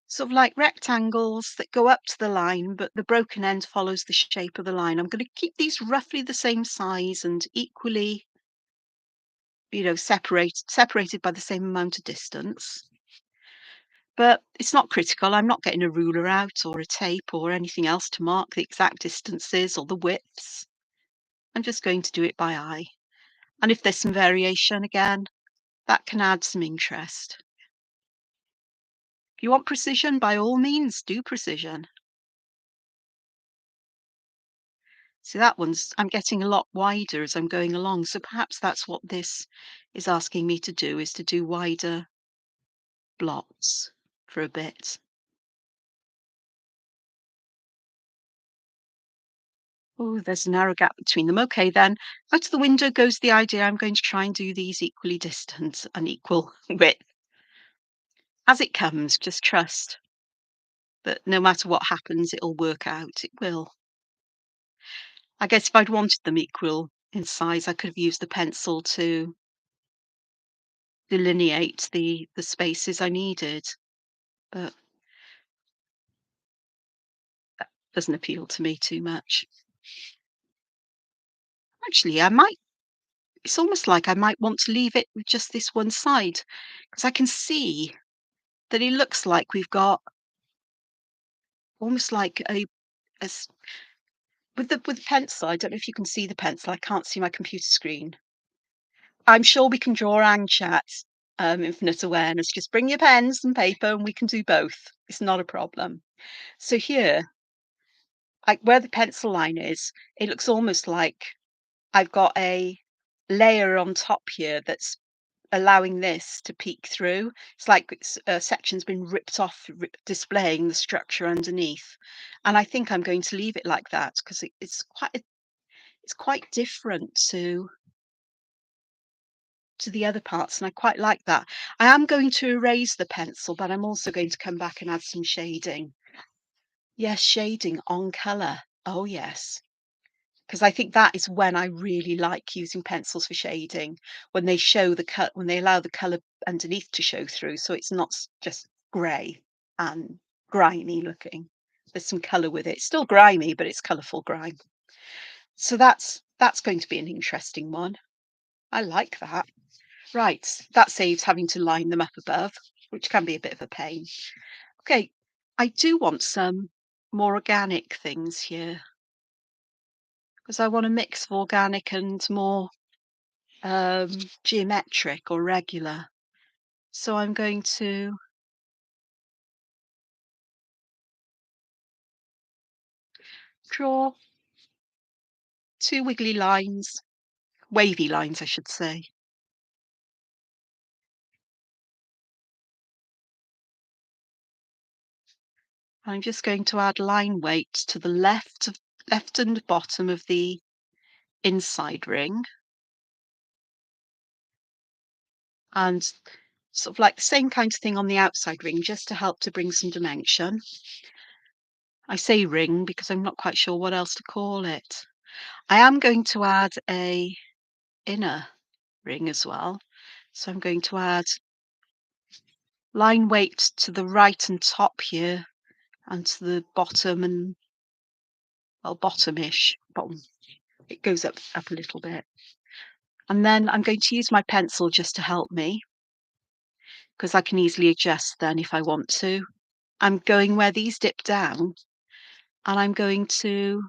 sort of like rectangles that go up to the line, but the broken end follows the shape of the line. I'm going to keep these roughly the same size and equally, separated by the same amount of distance. But it's not critical. I'm not getting a ruler out or a tape or anything else to mark the exact distances or the widths. I'm just going to do it by eye. And if there's some variation again, that can add some interest. If you want precision, by all means, do precision. See, I'm getting a lot wider as I'm going along. So perhaps that's what this is asking me to do, is to do wider blocks for a bit. Oh, there's a narrow gap between them. Okay, then out of the window goes the idea. I'm going to try and do these equally distant and equal width. As it comes, just trust that no matter what happens, it'll work out. It will. I guess if I'd wanted them equal in size, I could have used the pencil to delineate the spaces I needed, but that doesn't appeal to me too much. Actually, it's almost like I might want to leave it with just this one side because I can see that it looks like we've got almost like a with the pencil. I don't know if you can see the pencil. I can't see my computer screen. I'm sure we can draw and chat. Infinite awareness. Just bring your pens and paper, and we can do both. It's not a problem. So here, like where the pencil line is, it looks almost like I've got a layer on top here that's allowing this to peek through. It's like a section's been ripped off, displaying the structure underneath. And I think I'm going to leave it like that because it's quite different to the other parts, and I quite like that. I am going to erase the pencil, but I'm also going to come back and add some shading. Yes, shading on colour. Oh, yes. Because I think that is when I really like using pencils for shading, when they show when they allow the colour underneath to show through, so it's not just grey and grimy looking. There's some colour with it. It's still grimy, but it's colourful grime. So that's going to be an interesting one. I like that. Right, that saves having to line them up above, which can be a bit of a pain. Okay, I do want some more organic things here because I want a mix of organic and more um, geometric or regular. So I'm going to draw two wiggly lines, wavy lines, I should say. I'm just going to add line weight to the left and bottom of the inside ring, and sort of like the same kind of thing on the outside ring, just to help to bring some dimension. I say ring because I'm not quite sure what else to call it. I am going to add a inner ring as well. So I'm going to add line weight to the right and top here, and to the bottom and, well, bottom-ish, bottom. It goes up a little bit. And then I'm going to use my pencil just to help me, because I can easily adjust then if I want to. I'm going where these dip down, and I'm going to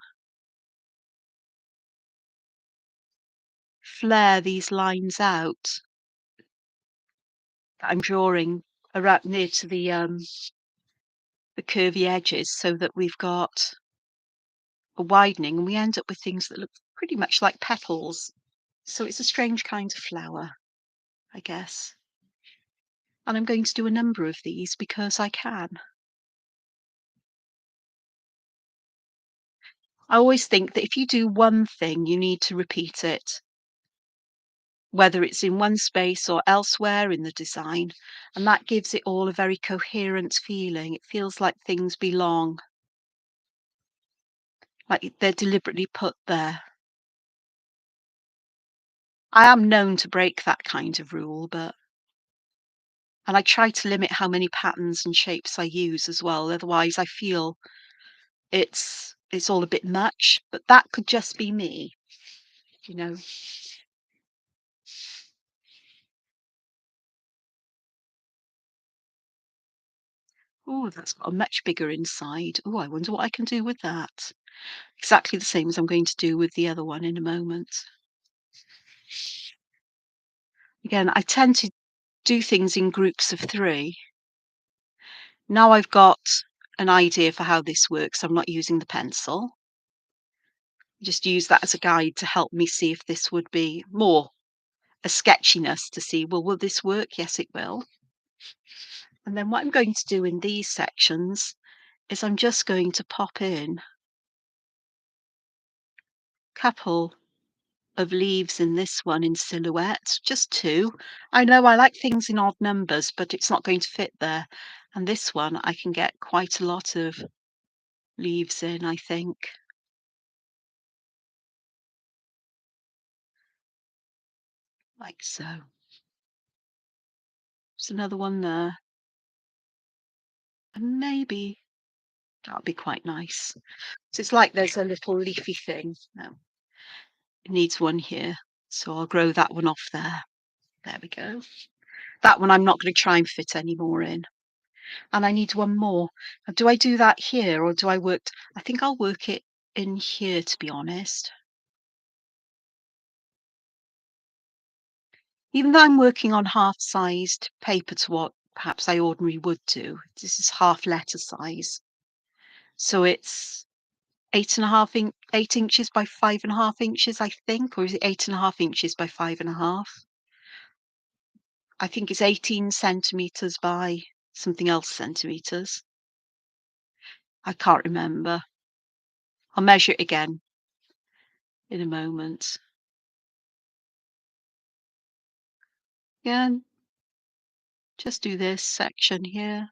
flare these lines out that I'm drawing around near to the curvy edges, so that we've got a widening, and we end up with things that look pretty much like petals. So it's a strange kind of flower, I guess. And I'm going to do a number of these because I can. I always think that if you do one thing, you need to repeat it, whether it's in one space or elsewhere in the design, and that gives it all a very coherent feeling. It feels like things belong, like they're deliberately put there. I am known to break that kind of rule, but and I try to limit how many patterns and shapes I use as well. Otherwise, I feel it's all a bit much, but that could just be me, you know. Oh, that's got a much bigger inside. Oh, I wonder what I can do with that. Exactly the same as I'm going to do with the other one in a moment. Again, I tend to do things in groups of 3. Now I've got an idea for how this works, I'm not using the pencil. Just use that as a guide to help me see if this would be more a sketchiness to see, well, will this work? Yes, it will. And then what I'm going to do in these sections is I'm just going to pop in a couple of leaves in this one in silhouette, just 2. I know I like things in odd numbers, but it's not going to fit there. And this one, I can get quite a lot of leaves in, I think, like so. There's another one there, and maybe that'll be quite nice. So it's like there's a little leafy thing. No, it needs one here, so I'll grow that one off there. There we go. That one I'm not going to try and fit any more in. And I need one more. Now, do I do that here, or do I work I think I'll work it in here, to be honest. Even though I'm working on half-sized paper to what perhaps I ordinarily would do, this is half letter size. So it's 8 inches by 5.5 inches, I think, or is it 8.5 inches by 5.5? I think it's 18 centimeters by something else centimeters. I can't remember. I'll measure it again in a moment. Again, just do this section here.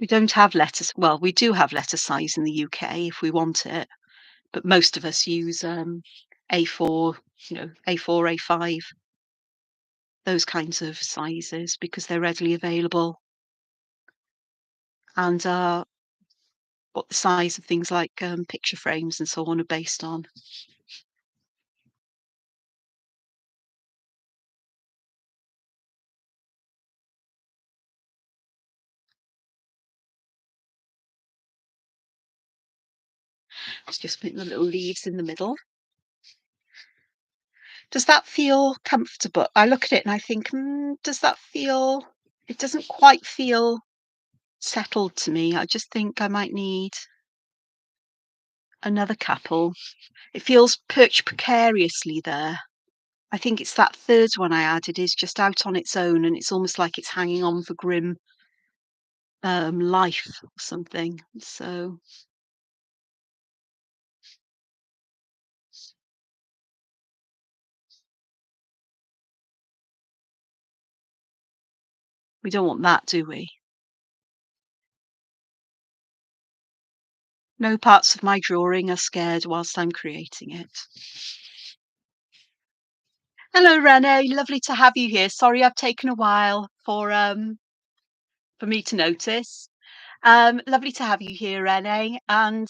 We don't have letters. Well, we do have letter size in the UK if we want it, but most of us use A4, A4, A5, those kinds of sizes because they're readily available and are what the size of things like picture frames and so on are based on. Let's just put the little leaves in the middle. Does that feel comfortable? I look at it and I think, does that feel? It doesn't quite feel settled to me. I just think I might need another couple. It feels perched precariously there. I think it's that third one I added is just out on its own, and it's almost like it's hanging on for grim, life or something. So we don't want that, do we? No parts of my drawing are scared whilst I'm creating it. Hello, Renee. Lovely to have you here. Sorry I've taken a while for me to notice. Lovely to have you here, Renee. And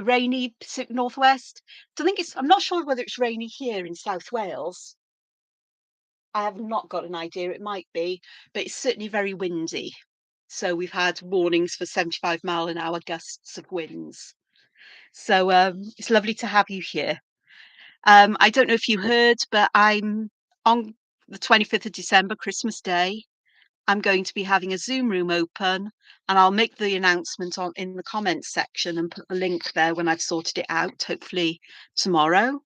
rainy Pacific Northwest. So I think I'm not sure whether it's rainy here in South Wales. I have not got an idea. It might be, but it's certainly very windy. So we've had warnings for 75-mile-an-hour gusts of winds. So it's lovely to have you here. I don't know if you heard, but I'm on the 25th of December, Christmas Day. I'm going to be having a Zoom room open, and I'll make the announcement on in the comments section and put the link there when I've sorted it out, hopefully tomorrow.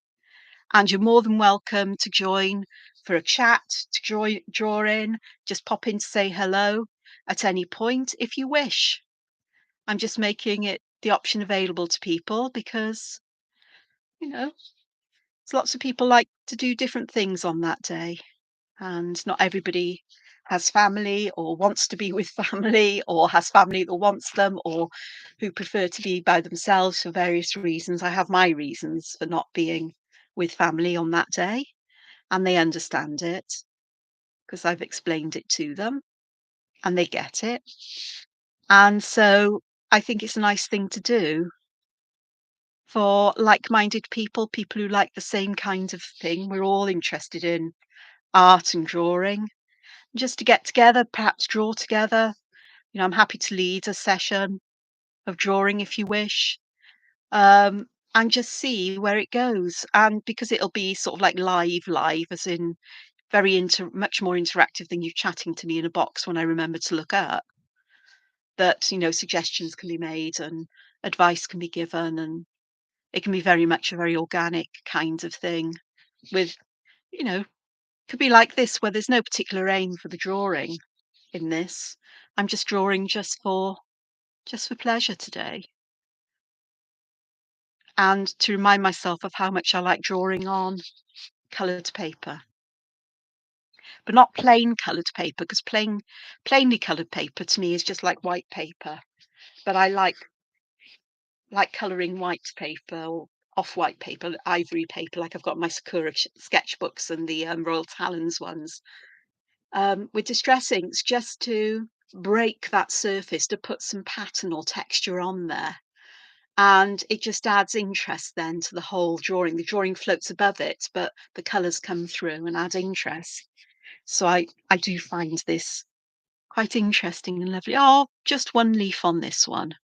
And you're more than welcome to join for a chat, to draw in, just pop in to say hello at any point if you wish. I'm just making it the option available to people because, you know, lots of people like to do different things on that day, and not everybody has family or wants to be with family or has family that wants them or who prefer to be by themselves for various reasons. I have my reasons for not being with family on that day, and they understand it because I've explained it to them and they get it. And so I think it's a nice thing to do for like-minded people, people who like the same kind of thing. We're all interested in art and drawing. Just to get together, perhaps draw together. You know, I'm happy to lead a session of drawing if you wish, and just see where it goes. And because it'll be sort of like live, as in much more interactive than you chatting to me in a box when I remember to look up. That suggestions can be made and advice can be given, and it can be very much a very organic kind of thing. With you know, could be like this where there's no particular aim for the drawing in this. I'm just drawing just for pleasure today, and to remind myself of how much I like drawing on coloured paper, but not plain coloured paper, because plainly coloured paper to me is just like white paper. But I like colouring white paper or off-white paper, ivory paper, like I've got my Sakura sketchbooks and the Royal Talens ones. With distress inks, just to break that surface, to put some pattern or texture on there. And it just adds interest then to the whole drawing. The drawing floats above it, but the colours come through and add interest. So I do find this quite interesting and lovely. Oh, just one leaf on this one,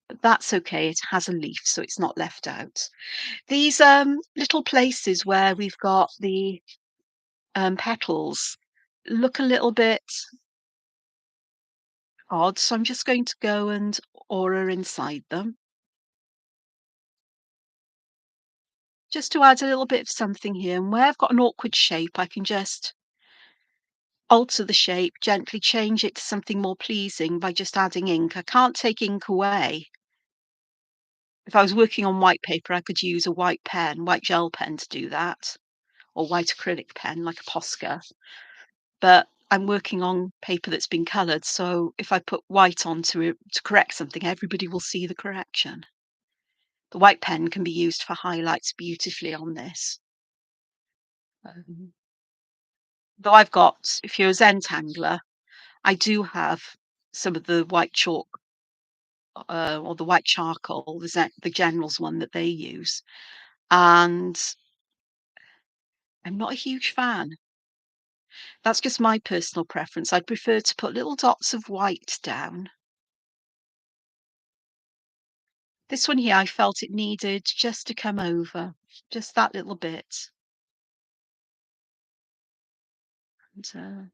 but that's okay. It has a leaf, so it's not left out. These little places where we've got the petals look a little bit odd, so I'm just going to go and aura inside them, just to add a little bit of something here. And where I've got an awkward shape, I can just alter the shape, gently change it to something more pleasing by just adding ink. I can't take ink away. If I was working on white paper, I could use a white pen, white gel pen to do that, or white acrylic pen like a Posca. But I'm working on paper that's been coloured, so if I put white onto it to correct something, everybody will see the correction. The white pen can be used for highlights beautifully on this. Um, Though I've got, if you're a Zentangler, I do have some of the white chalk or the white charcoal, the General's one that they use, and I'm not a huge fan. That's just my personal preference. I'd prefer to put little dots of white down. This one here, I felt it needed just to come over, just that little bit. And,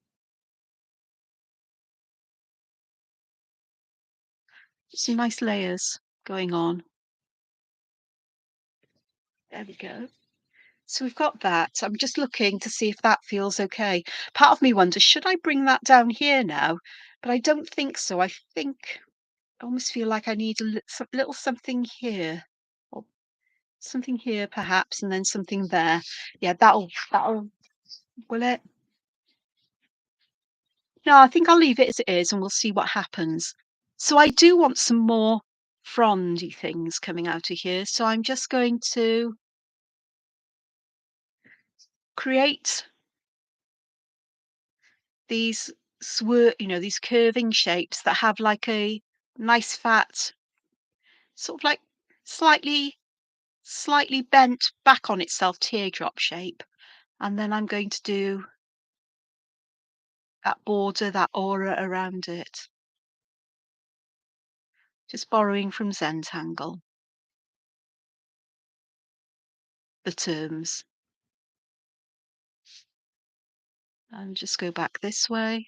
some nice layers going on. There we go. So we've got that. I'm just looking to see if that feels okay. Part of me wonders, should I bring that down here now? But I don't think so. I think I almost feel like I need a little something here. Or something here perhaps, and then something there. Yeah, that'll will it? No, I think I'll leave it as it is and we'll see what happens. So I do want some more frondy things coming out of here. So I'm just going to create these these curving shapes that have like a nice fat, sort of like slightly slightly bent back on itself teardrop shape. And then I'm going to do that border, that aura around it. Just borrowing from Zentangle, the terms. And just go back this way.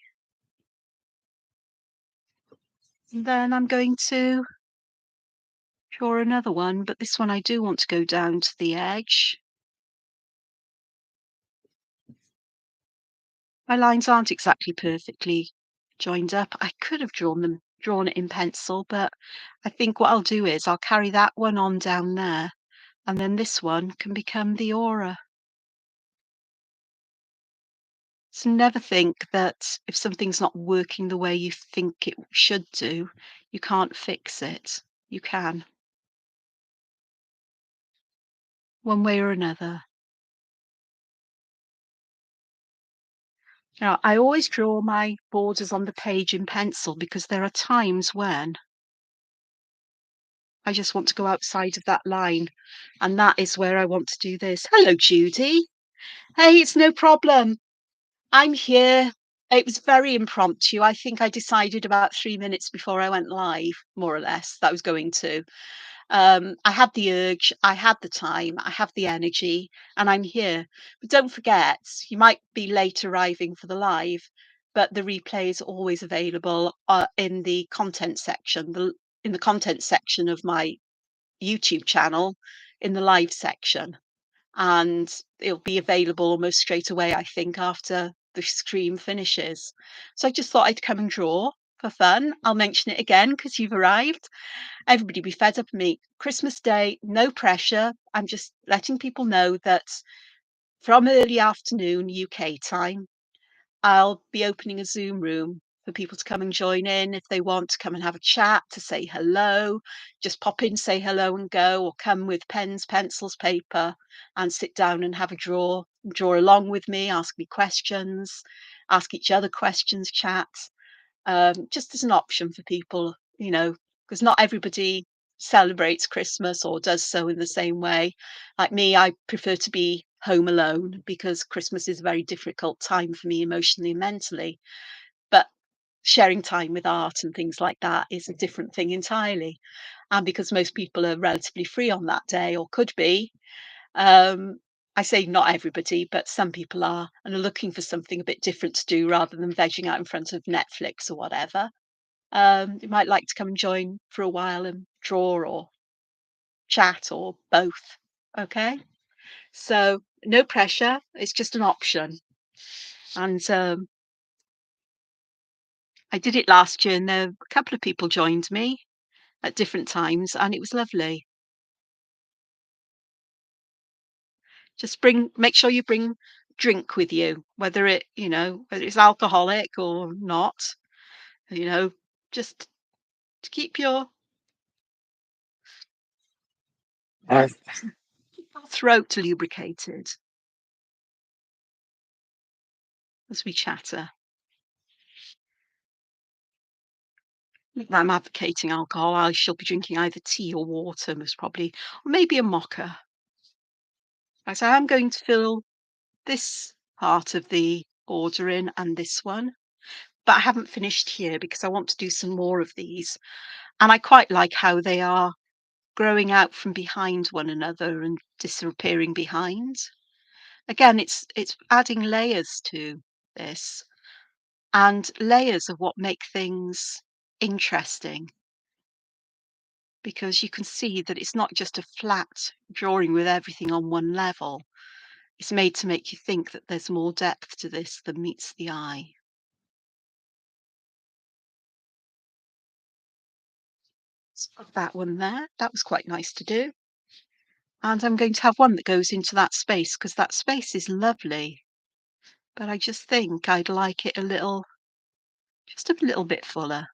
And then I'm going to draw another one, but this one I do want to go down to the edge. My lines aren't exactly perfectly joined up. I could have drawn it in pencil, but I think what I'll do is I'll carry that one on down there, and then this one can become the aura. So never think that if something's not working the way you think it should do, you can't fix it. You can, one way or another. Now, I always draw my borders on the page in pencil because there are times when I just want to go outside of that line, and that is where I want to do this. Hello, Judy. Hey, it's no problem. I'm here. It was very impromptu. I think I decided about 3 minutes before I went live, more or less, that I was going to. I had the urge, I had the time, I have the energy, and I'm here. But don't forget, you might be late arriving for the live, but the replay is always available in the content section, in the content section of my YouTube channel, in the live section, and it'll be available almost straight away, I think, after the stream finishes. So I just thought I'd come and draw for fun. I'll mention it again because you've arrived. Everybody be fed up of me. Christmas Day, no pressure. I'm just letting people know that from early afternoon UK time, I'll be opening a Zoom room for people to come and join in if they want to come and have a chat, to say hello. Just pop in, say hello and go, or come with pens, pencils, paper, and sit down and have a draw along with me, ask me questions, ask each other questions, chat, just as an option for people, because not everybody celebrates Christmas or does so in the same way. Like me, I prefer to be home alone because Christmas is a very difficult time for me emotionally and mentally. But sharing time with art and things like that is a different thing entirely. And because most people are relatively free on that day or could be, um, I say not everybody, but some people are and are looking for something a bit different to do rather than vegging out in front of Netflix or whatever. You might like to come and join for a while and draw or chat or both. Okay. So no pressure. It's just an option. And I did it last year and there a couple of people joined me at different times and it was lovely. Just make sure you bring drink with you, whether it's alcoholic or not, you know, just to keep your throat lubricated as we chatter. Not that I'm advocating alcohol. I shall be drinking either tea or water, most probably, or maybe a mocha. As I am going to fill this part of the order in and this one, but I haven't finished here because I want to do some more of these. And I quite like how they are growing out from behind one another and disappearing behind. Again, it's adding layers to this and layers of what make things interesting because you can see that it's not just a flat drawing with everything on one level. It's made to make you think that there's more depth to this than meets the eye. So got that one there. That was quite nice to do. And I'm going to have one that goes into that space because that space is lovely. But I just think I'd like it just a little bit fuller.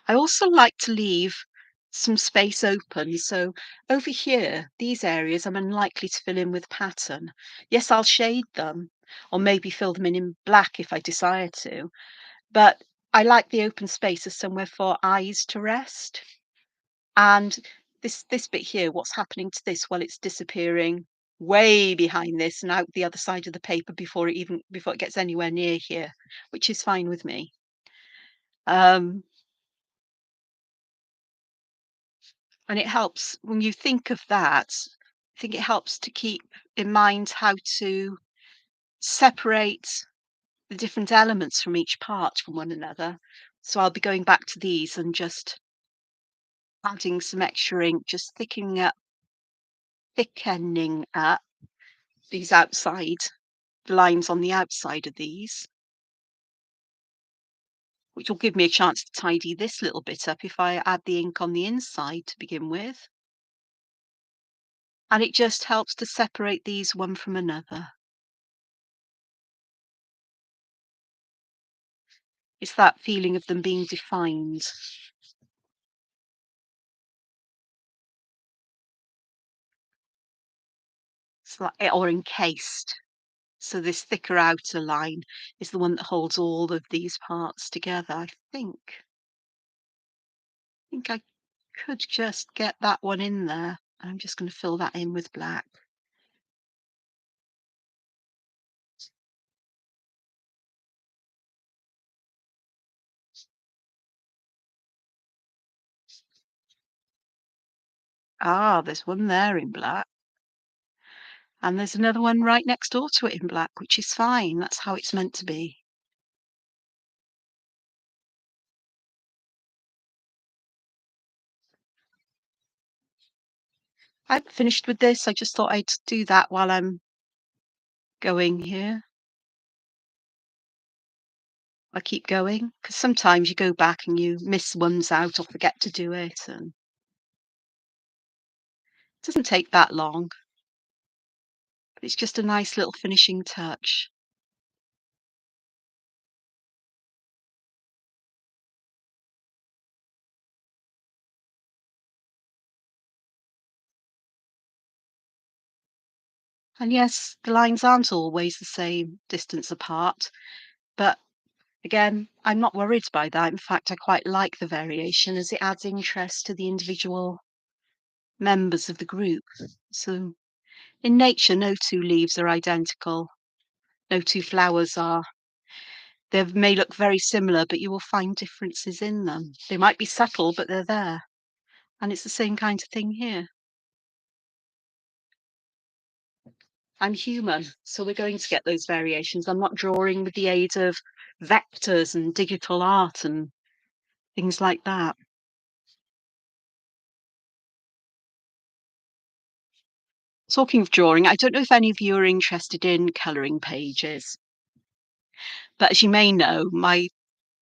I also like to leave some space open. So over here, these areas I'm unlikely to fill in with pattern. Yes, I'll shade them or maybe fill them in black if I desire to. But I like the open space as somewhere for eyes to rest. And this bit here, what's happening to this? Well, it's disappearing way behind this and out the other side of the paper before it gets anywhere near here, which is fine with me. Um, and it helps when you think of that, I think it helps to keep in mind how to separate the different elements from each part from one another. So I'll be going back to these and just adding some extra ink, just thickening up these outside lines on the outside of these, which will give me a chance to tidy this little bit up if I add the ink on the inside to begin with. And it just helps to separate these one from another. It's that feeling of them being defined. It's like, or encased. So this thicker outer line is the one that holds all of these parts together. I think I could just get that one in there. I'm just going to fill that in with black. Ah, there's one there in black. And there's another one right next door to it in black, which is fine. That's how it's meant to be. I'm finished with this. I just thought I'd do that while I'm going here. I keep going because sometimes you go back and you miss ones out or forget to do it, and it doesn't take that long, but it's just a nice little finishing touch. And yes, the lines aren't always the same distance apart, but again, I'm not worried by that. In fact, I quite like the variation as it adds interest to the individual members of the group. So in nature, no two leaves are identical. No two flowers are. They may look very similar, but you will find differences in them. They might be subtle, but they're there. And it's the same kind of thing here. I'm human, so we're going to get those variations. I'm not drawing with the aid of vectors and digital art and things like that. Talking of drawing, I don't know if any of you are interested in colouring pages, but as you may know, my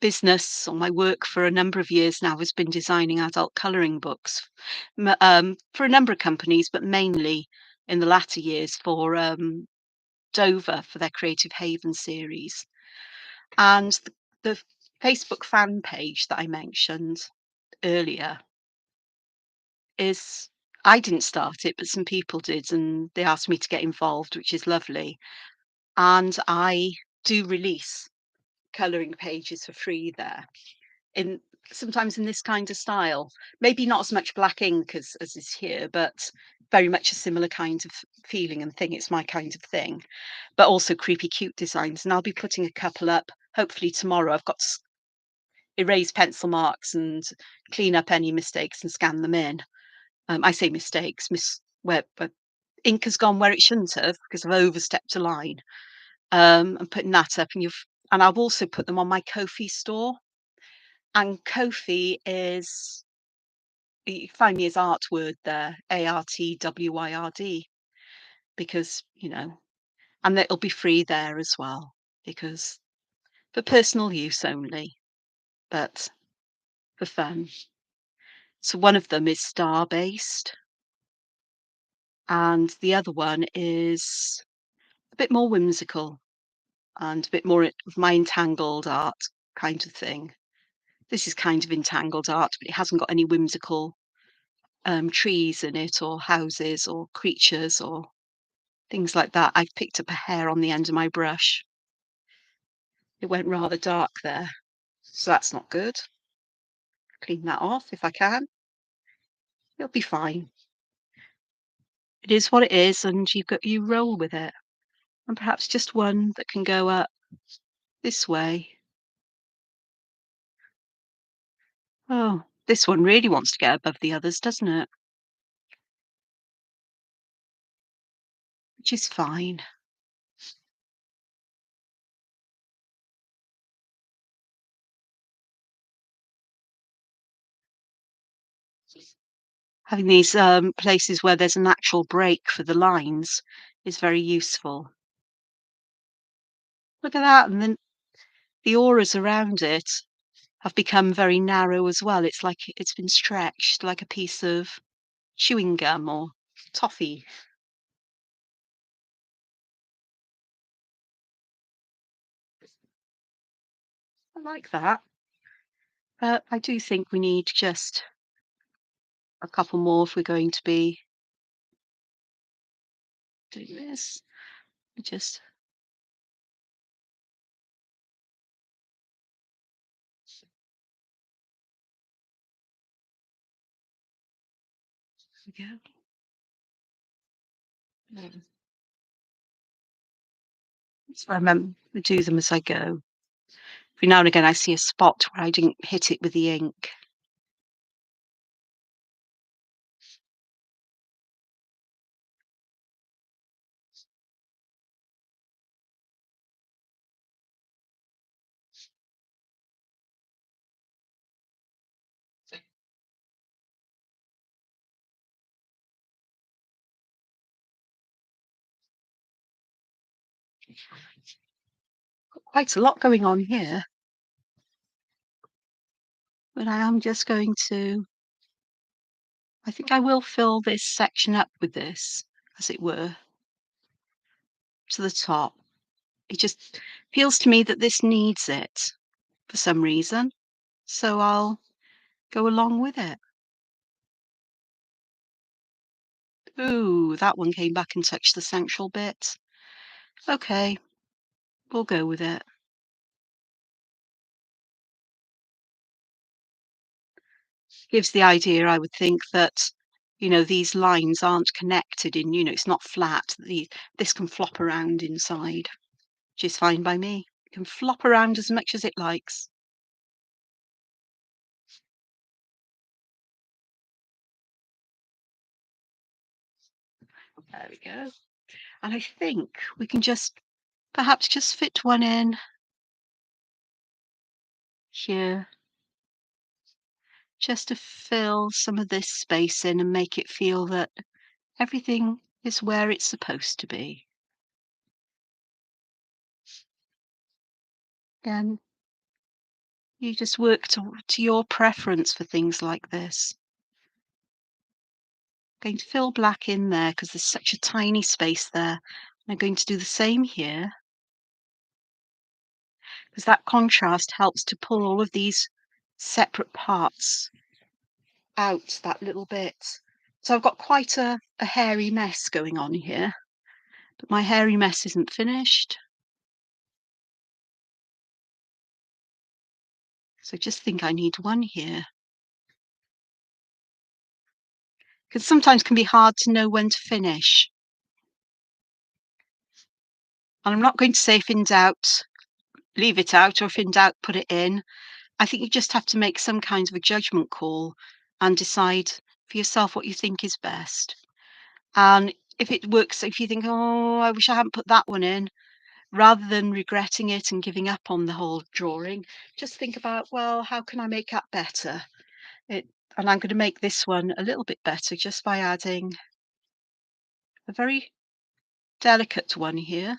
business or my work for a number of years now has been designing adult colouring books for a number of companies, but mainly in the latter years for Dover for their Creative Haven series. And the Facebook fan page that I mentioned earlier is I didn't start it, but some people did, and they asked me to get involved, which is lovely. And I do release colouring pages for free there. In sometimes in this kind of style. Maybe not as much black ink as is here, but very much a similar kind of feeling and thing. It's my kind of thing. But also creepy cute designs. And I'll be putting a couple up hopefully tomorrow. I've got to erase pencil marks and clean up any mistakes and scan them in. I say mistakes, where ink has gone where it shouldn't have because I've overstepped a line. And putting that up, and and I've also put them on my Ko-fi store, and Ko-fi is you can find me as Artword there, Artwyrd, because, and it'll be free there as well, because for personal use only, but for fun. So one of them is star-based, and the other one is a bit more whimsical and a bit more of my entangled art kind of thing. This is kind of entangled art, but it hasn't got any whimsical trees in it, or houses, or creatures, or things like that. I've picked up a hair on the end of my brush. It went rather dark there, so that's not good. Clean that off if I can. It'll be fine. It is what it is, and you roll with it. And perhaps just one that can go up this way. Oh, this one really wants to get above the others, doesn't it? Which is fine. Having these places where there's an actual break for the lines is very useful. Look at that, and then the auras around it have become very narrow as well. It's like it's been stretched like a piece of chewing gum or toffee. I like that. But I do think we need just a couple more if we're going to be doing this. We just we go. Mm. So I remember to do them as I go. Every now and again, I see a spot where I didn't hit it with the ink. Quite a lot going on here, but I am just going to. I think I will fill this section up with this, as it were, to the top. It just feels to me that this needs it for some reason, so I'll go along with it. Ooh, that one came back and touched the central bit. Okay, we'll go with it. Gives the idea, I would think, that, these lines aren't connected it's not flat. This can flop around inside, which is fine by me. It can flop around as much as it likes. There we go. And I think we can perhaps just fit one in here, just to fill some of this space in and make it feel that everything is where it's supposed to be. Again, you just work to your preference for things like this. Going to fill black in there because there's such a tiny space there. I'm going to do the same here because that contrast helps to pull all of these separate parts out that little bit. So I've got quite a hairy mess going on here, but my hairy mess isn't finished. So just think I need one here. Because sometimes it can be hard to know when to finish. And I'm not going to say if in doubt, leave it out, or if in doubt, put it in. I think you just have to make some kind of a judgment call and decide for yourself what you think is best. And if it works, if you think, oh, I wish I hadn't put that one in, rather than regretting it and giving up on the whole drawing, just think about, well, how can I make that better? It, and I'm going to make this one a little bit better just by adding a very delicate one here.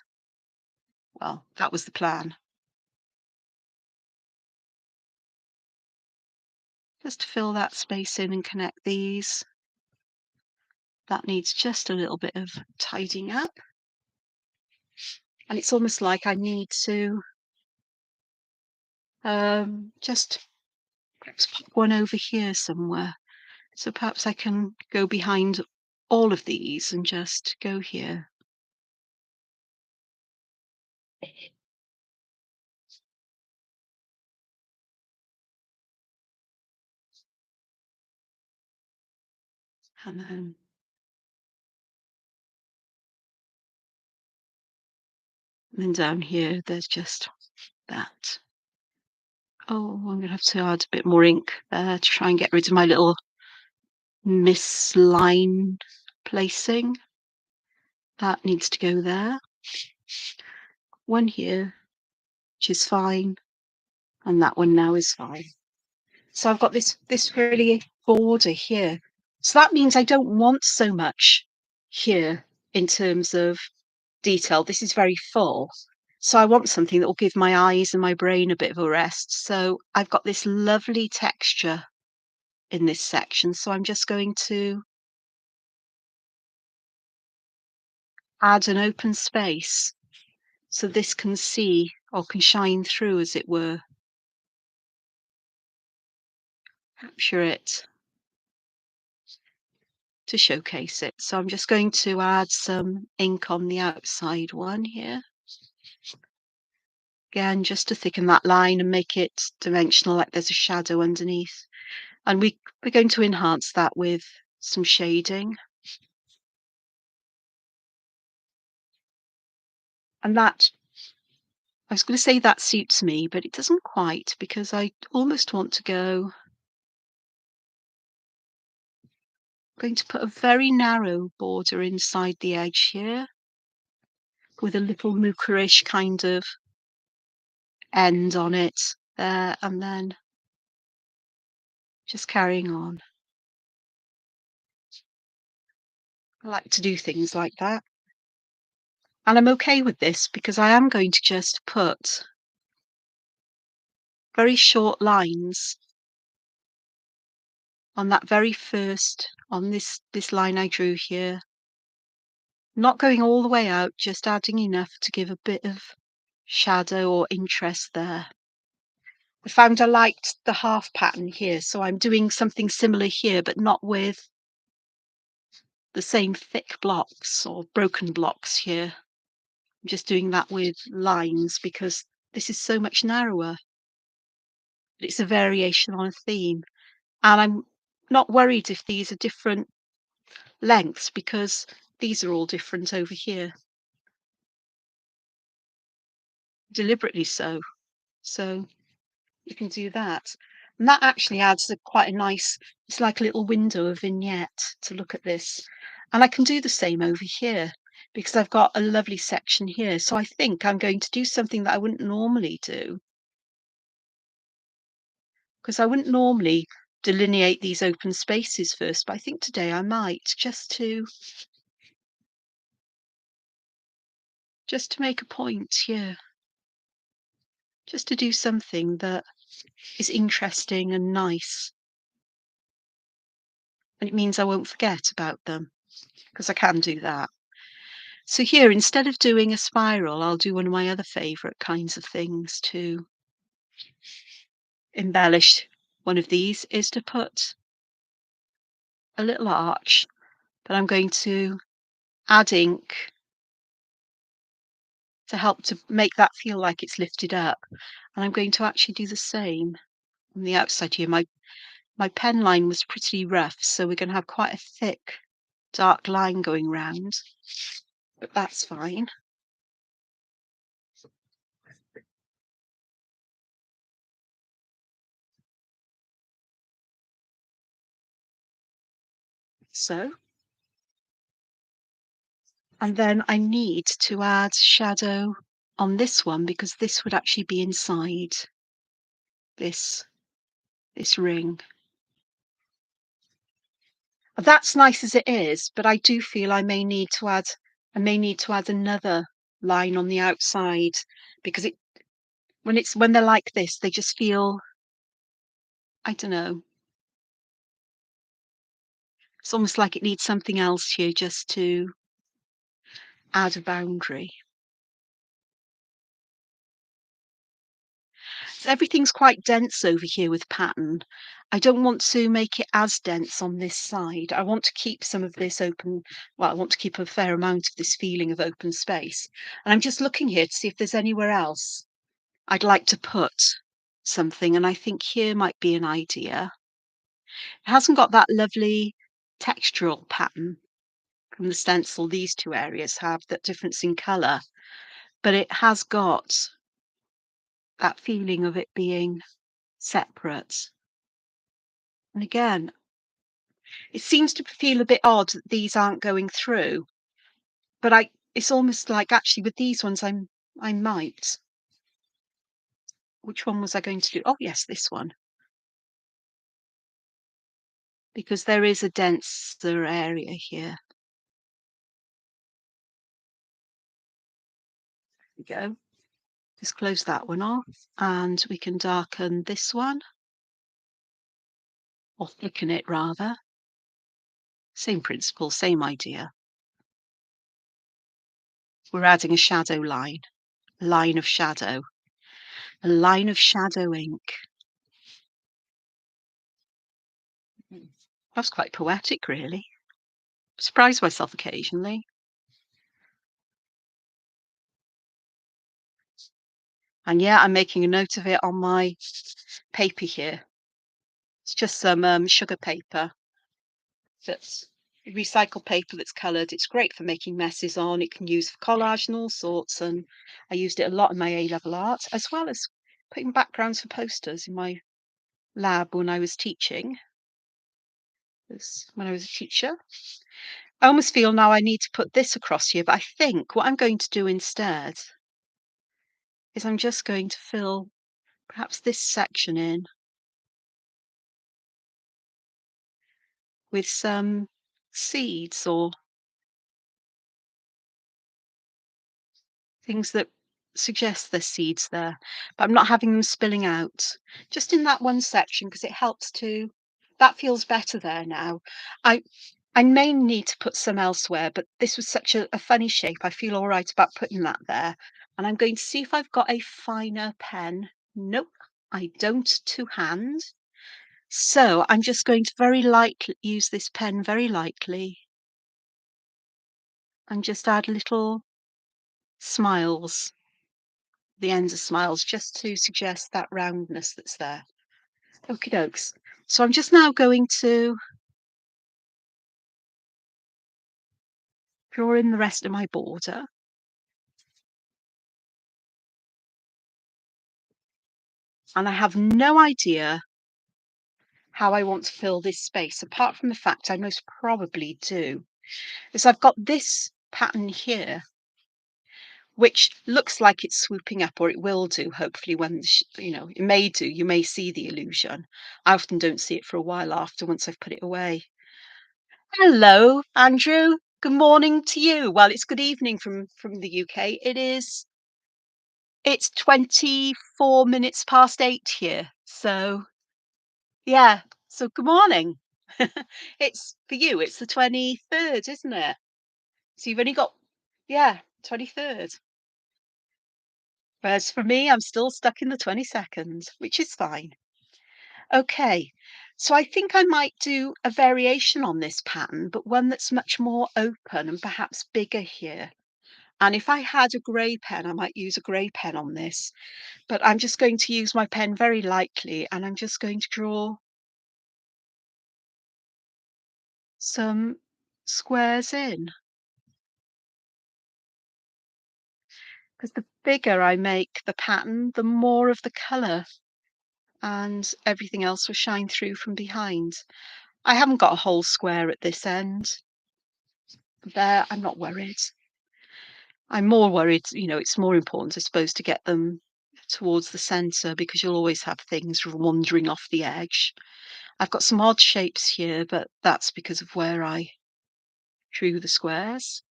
Well, that was the plan. Just to fill that space in and connect these. That needs just a little bit of tidying up. And it's almost like I need to just perhaps pop one over here somewhere. So perhaps I can go behind all of these and just go here. And then down here, there's just that. Oh, I'm going to have to add a bit more ink there to try and get rid of my little misline placing. That needs to go there. One here, which is fine, and that one now is fine. So I've got this really border here. So that means I don't want so much here in terms of detail. This is very full. So I want something that will give my eyes and my brain a bit of a rest. So I've got this lovely texture in this section. So I'm just going to add an open space so this can see or can shine through, as it were, capture it to showcase it. So I'm just going to add some ink on the outside one here. Again, just to thicken that line and make it dimensional, like there's a shadow underneath. And we're going to enhance that with some shading. And that, I was going to say that suits me, but it doesn't quite, because I almost want to go, I'm going to put a very narrow border inside the edge here with a little mookerish kind of end on it there, and then just carrying on. I like to do things like that. And I'm okay with this because I am going to just put very short lines on that very first, on this line I drew here. Not going all the way out, just adding enough to give a bit of shadow or interest there. I found I liked the half pattern here, so I'm doing something similar here, but not with the same thick blocks or broken blocks here. I'm just doing that with lines because this is so much narrower. But it's a variation on a theme. And I'm not worried if these are different lengths because these are all different over here. Deliberately so. So you can do that. And that actually adds quite a nice, it's like a little window, a vignette to look at this. And I can do the same over here because I've got a lovely section here. So I think I'm going to do something that I wouldn't normally do, because I wouldn't normally delineate these open spaces first, but I think today I might, just to make a point here, just to do something that is interesting and nice. And it means I won't forget about them, because I can do that. So here, instead of doing a spiral, I'll do one of my other favourite kinds of things to embellish one of these, is to put a little arch, but I'm going to add ink to help to make that feel like it's lifted up. And I'm going to actually do the same on the outside here. My pen line was pretty rough, so we're going to have quite a thick, dark line going round, but that's fine. So, and then I need to add shadow on this one because this would actually be inside this this ring. That's nice as it is, but I do feel I may need to add another line on the outside because when they're like this, they just feel, I don't know, it's almost like it needs something else here just to add a boundary. So everything's quite dense over here with pattern. I don't want to make it as dense on this side. I want to keep some of this open. Well, I want to keep a fair amount of this feeling of open space. And I'm just looking here to see if there's anywhere else I'd like to put something. And I think here might be an idea. It hasn't got that lovely textural pattern from the stencil these two areas have, that difference in colour, but it has got that feeling of it being separate. And again, it seems to feel a bit odd that these aren't going through, but it's almost like actually with these ones I might. Which one was I going to do? Oh yes, this one. Because there is a denser area here. There we go. Just close that one off and we can darken this one, or thicken it rather. Same principle, same idea. We're adding a shadow line, line of shadow, a line of shadow ink. That's quite poetic, really. Surprise myself occasionally. And yeah, I'm making a note of it on my paper here. It's just some sugar paper that's recycled paper that's coloured. It's great for making messes on. It can use for collage and all sorts. And I used it a lot in my A-level art, as well as putting backgrounds for posters in my lab when I was teaching. When I was a teacher. I almost feel now I need to put this across here, but I think what I'm going to do instead is I'm just going to fill perhaps this section in with some seeds or things that suggest there's seeds there, but I'm not having them spilling out. Just in that one section because it helps to that feels better there now. I I may need to put some elsewhere, but this was such a funny shape. I feel all right about putting that there. And I'm going to see if I've got a finer pen. Nope, I don't to hand. So I'm just going to very lightly use this pen very lightly and just add little smiles, the ends of smiles, just to suggest that roundness that's there. Okie dokes. So I'm just now going to draw in the rest of my border. And I have no idea how I want to fill this space, apart from the fact I most probably do. Is I've got this pattern here, which looks like it's swooping up, or it will do, hopefully, when, it may do. You may see the illusion. I often don't see it for a while after, once I've put it away. Hello, Andrew. Good morning to you. Well, it's good evening from the UK. It's 24 minutes past 8 here. So, yeah. So good morning. It's for you, it's the 23rd, isn't it? So you've only got, yeah, 23rd. Whereas for me, I'm still stuck in the 22nd, which is fine. Okay. So I think I might do a variation on this pattern, but one that's much more open and perhaps bigger here. And if I had a grey pen, I might use a grey pen on this, but I'm just going to use my pen very lightly and I'm just going to draw some squares in. Because the bigger I make the pattern, the more of the colour and everything else will shine through from behind. I haven't got a whole square at this end. There, I'm not worried. I'm more worried, it's more important, I suppose, to get them towards the centre because you'll always have things wandering off the edge. I've got some odd shapes here, but that's because of where I drew the squares.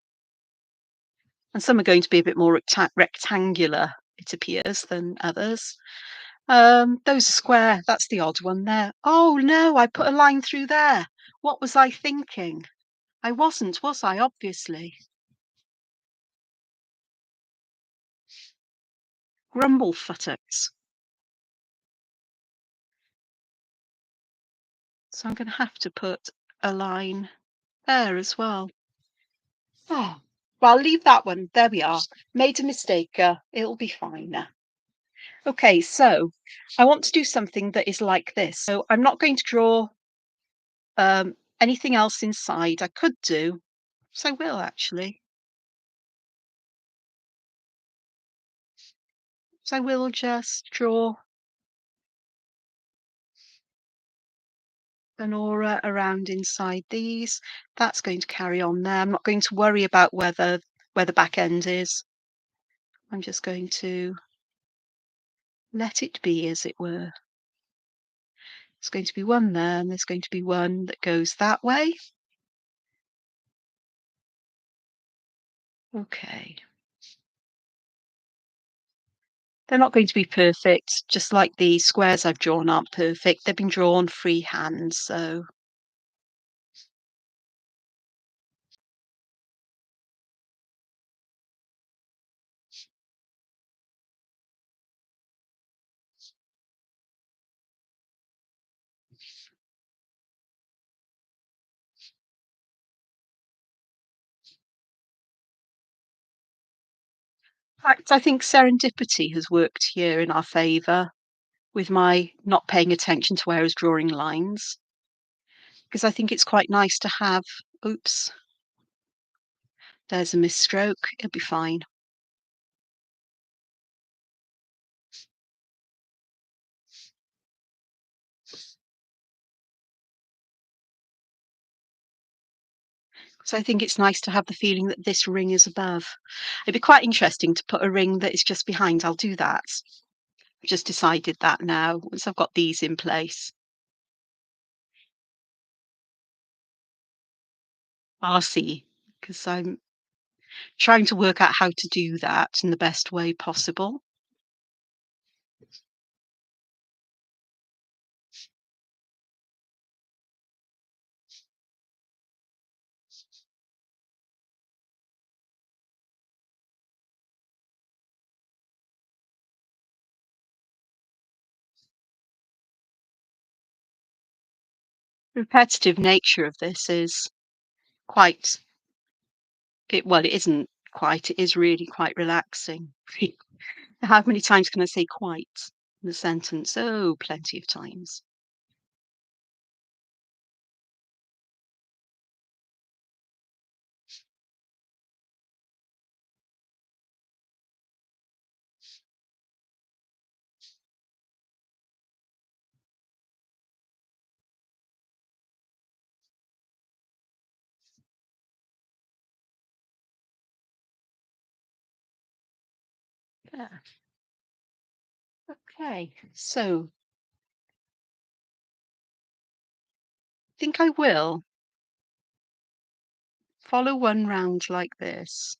And some are going to be a bit more rectangular, it appears, than others. Those are square. That's the odd one there. Oh no, I put a line through there. What was I thinking? I wasn't, was I? Obviously. Grumble futtocks. So I'm going to have to put a line there as well. Oh, well, I'll leave that one. There we are. Made a mistake. It'll be fine now. Okay, so I want to do something that is like this. So I'm not going to draw anything else inside. I could do, so I will actually. So I will just draw an aura around inside these. That's going to carry on there. I'm not going to worry about where the back end is. I'm just going to let it be, as it were. There's going to be one there, and there's going to be one that goes that way. Okay. They're not going to be perfect, just like the squares I've drawn aren't perfect. They've been drawn freehand, so in fact, I think serendipity has worked here in our favour with my not paying attention to where I was drawing lines, because I think it's quite nice to have. Oops, there's a misstroke. It'll be fine. So I think it's nice to have the feeling that this ring is above. It'd be quite interesting to put a ring that is just behind. I'll do that. I've just decided that now, once I've got these in place. I'll see, because I'm trying to work out how to do that in the best way possible. The repetitive nature of this is quite it isn't quite, it is really quite relaxing. How many times can I say quite in a sentence? Oh, plenty of times. Yeah. Okay. So I think I will follow one round like this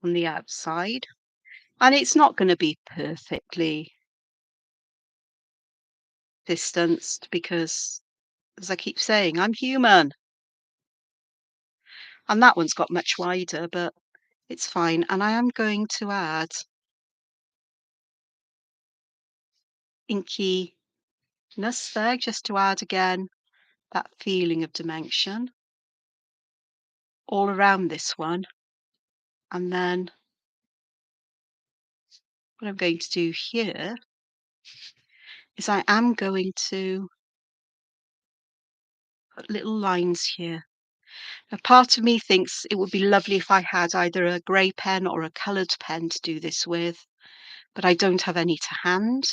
on the outside. And it's not going to be perfectly distanced because, as I keep saying, I'm human. And that one's got much wider, but it's fine. And I am going to add inkiness there, just to add again that feeling of dimension all around this one. And then what I'm going to do here is I am going to put little lines here. A part of me thinks it would be lovely if I had either a grey pen or a coloured pen to do this with, but I don't have any to hand.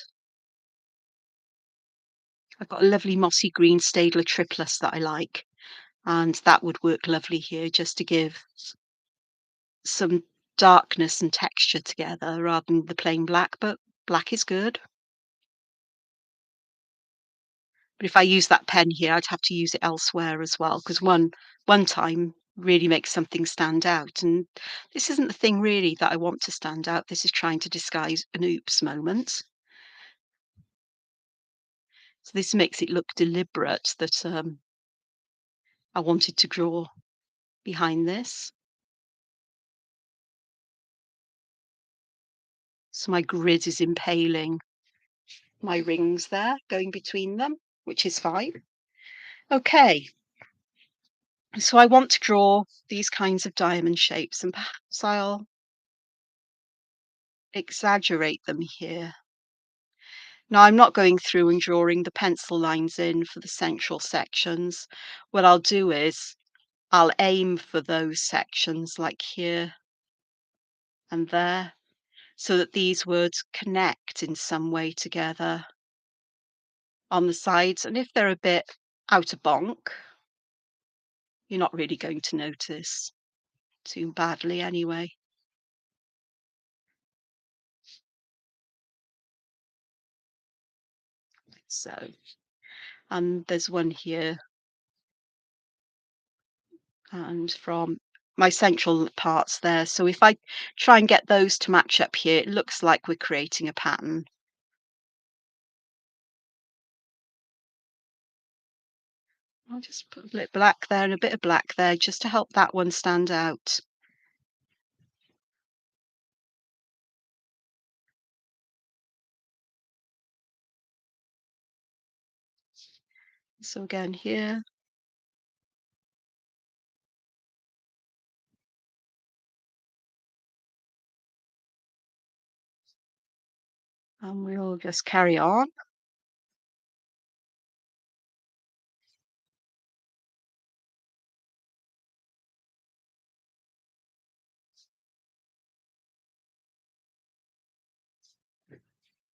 I've got a lovely mossy green Staedtler triplus that I like, and that would work lovely here just to give some darkness and texture together rather than the plain black, but black is good. But if I use that pen here, I'd have to use it elsewhere as well, because one time really makes something stand out, and this isn't the thing really that I want to stand out. This is trying to disguise an oops moment. So this makes it look deliberate that, I wanted to draw behind this. So my grid is impaling my rings there, going between them, which is fine. Okay, so I want to draw these kinds of diamond shapes, and perhaps I'll exaggerate them here. Now, I'm not going through and drawing the pencil lines in for the central sections. What I'll do is I'll aim for those sections like here and there, so that these words connect in some way together on the sides. And if they're a bit out of bonk, you're not really going to notice too badly anyway. So, and there's one here, and from my central parts there. So if I try and get those to match up here, it looks like we're creating a pattern. I'll just put a bit black there and a bit of black there just to help that one stand out. So again here, and we'll just carry on.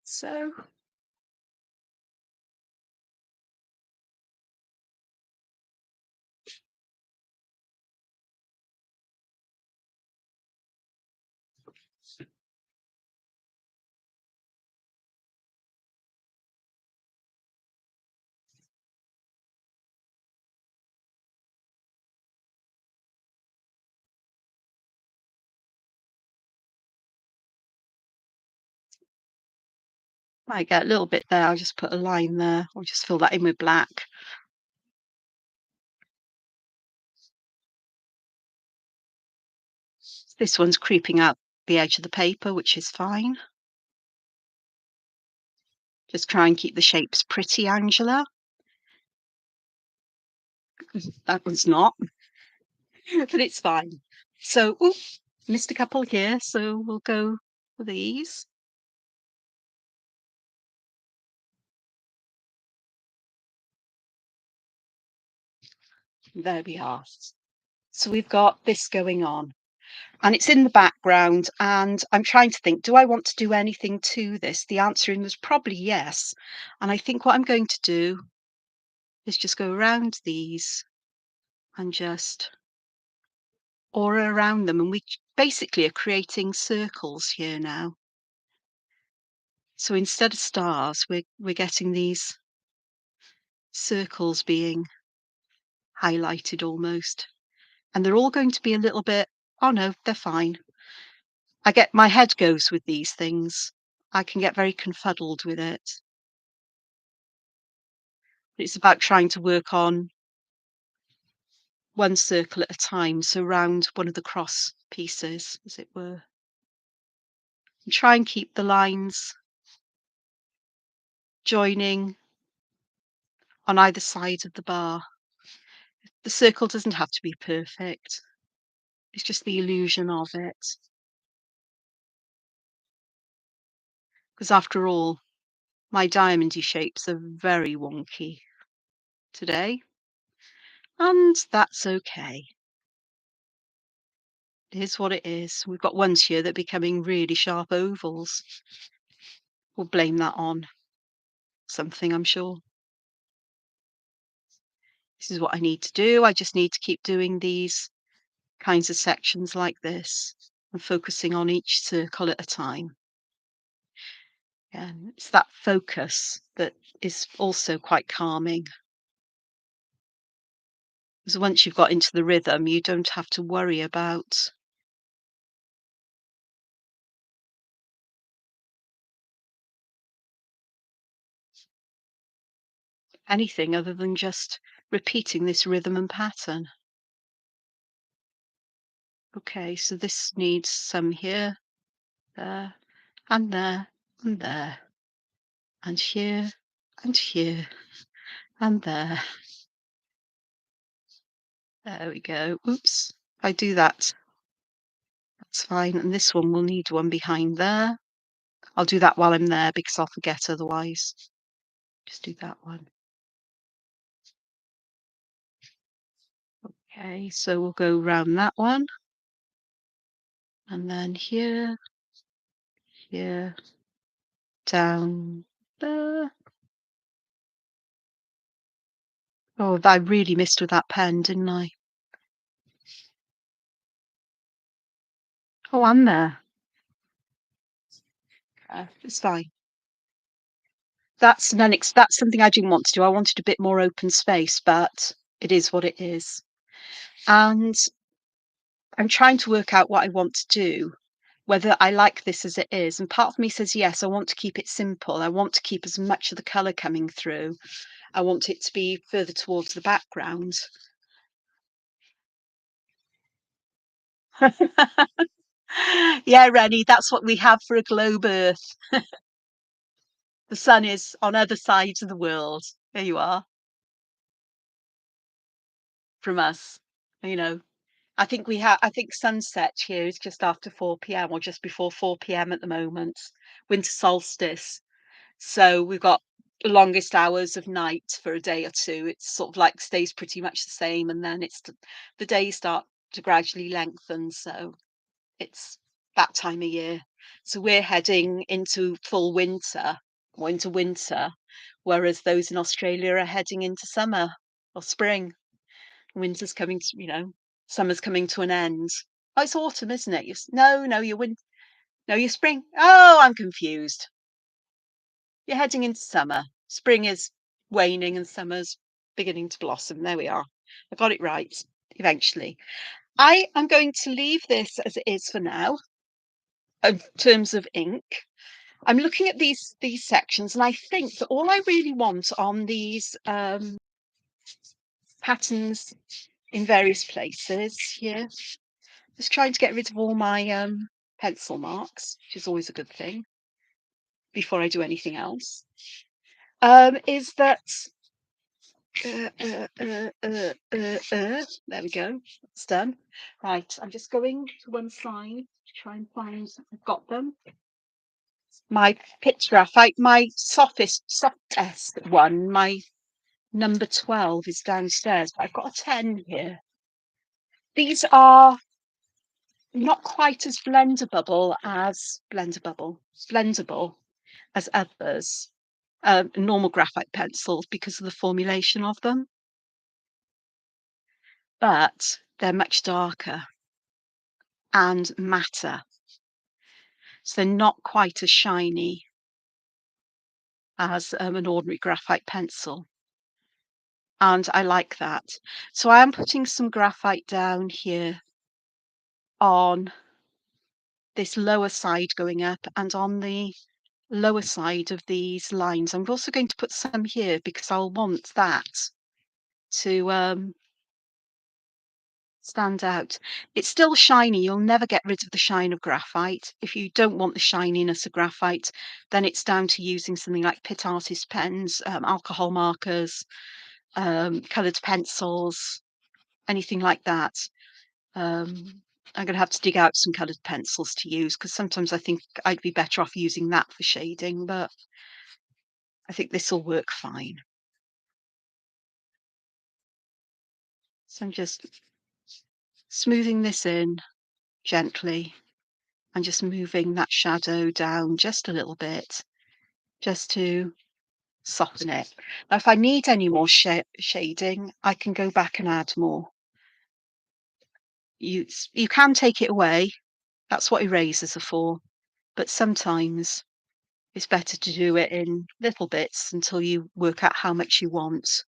So might get a little bit there. I'll just put a line there. I'll just fill that in with black. This one's creeping out the edge of the paper, which is fine. Just try and keep the shapes pretty, Angela. That one's not, but it's fine. So, ooh, missed a couple here, so we'll go for these. There we are. So we've got this going on, and it's in the background, and I'm trying to think, do I want to do anything to this? The answer is probably yes. And I think what I'm going to do is just go around these and just aura around them, and we basically are creating circles here now. So instead of stars, we're getting these circles being highlighted almost. And they're all going to be a little bit, oh no, they're fine. I get my head goes with these things. I can get very confuddled with it. It's about trying to work on one circle at a time, so round one of the cross pieces, as it were. And try and keep the lines joining on either side of the bar. The circle doesn't have to be perfect. It's just the illusion of it. Because after all, my diamondy shapes are very wonky today, and that's okay. It is what it is. We've got ones here that are becoming really sharp ovals. We'll blame that on something, I'm sure. This is what I need to do. I just need to keep doing these kinds of sections like this and focusing on each circle at a time. And it's that focus that is also quite calming. Because once you've got into the rhythm, you don't have to worry about anything other than just repeating this rhythm and pattern. Okay, so this needs some here, there, and there, and there, and here, and here, and there. There we go. Oops. If I do that, that's fine. And this one will need one behind there. I'll do that while I'm there because I'll forget otherwise. Just do that one. Okay, so we'll go round that one. And then here, here, down there. Oh, I really missed with that pen, didn't I? Oh, I'm there. It's fine. That's something I didn't want to do. I wanted a bit more open space, but it is what it is. And I'm trying to work out what I want to do, whether I like this as it is. And part of me says, yes, I want to keep it simple. I want to keep as much of the colour coming through. I want it to be further towards the background. Yeah, Rennie, that's what we have for a globe Earth. The sun is on other sides of the world. There you are, from us. You know, I think sunset here is just after 4 p.m. or just before 4 p.m. at the moment, winter solstice. So we've got the longest hours of night for a day or two. It's sort of like stays pretty much the same, and then the days start to gradually lengthen. So it's that time of year. So we're heading into full winter or into winter, whereas those in Australia are heading into summer or spring. Winter's coming to, summer's coming to an end. Oh, it's autumn, isn't it? No, no, you're no, you're spring. Oh, I'm confused. You're heading into summer. Spring is waning and summer's beginning to blossom. There we are. I got it right eventually. I am going to leave this as it is for now in terms of ink. I'm looking at these sections and I think that all I really want on these patterns in various places here, just trying to get rid of all my pencil marks, which is always a good thing before I do anything else, is that there we go, it's done. Right, I'm just going to one side to try and find, I've got them. My pitch graphite, my softest one, my number 12 is downstairs, but I've got a 10 here. These are not quite as blendable as others, normal graphite pencils because of the formulation of them, but they're much darker and matter. So they're not quite as shiny as an ordinary graphite pencil. And I like that. So I am putting some graphite down here on this lower side going up and on the lower side of these lines. I'm also going to put some here because I'll want that to stand out. It's still shiny. You'll never get rid of the shine of graphite. If you don't want the shininess of graphite, then it's down to using something like Pit Artist pens, alcohol markers, coloured pencils, anything like that. I'm going to have to dig out some coloured pencils to use because sometimes I think I'd be better off using that for shading, but I think this will work fine. So I'm just smoothing this in gently and just moving that shadow down just a little bit, just to soften it. Now, if I need any more shading, I can go back and add more. You can take it away. That's what erasers are for. But sometimes it's better to do it in little bits until you work out how much you want.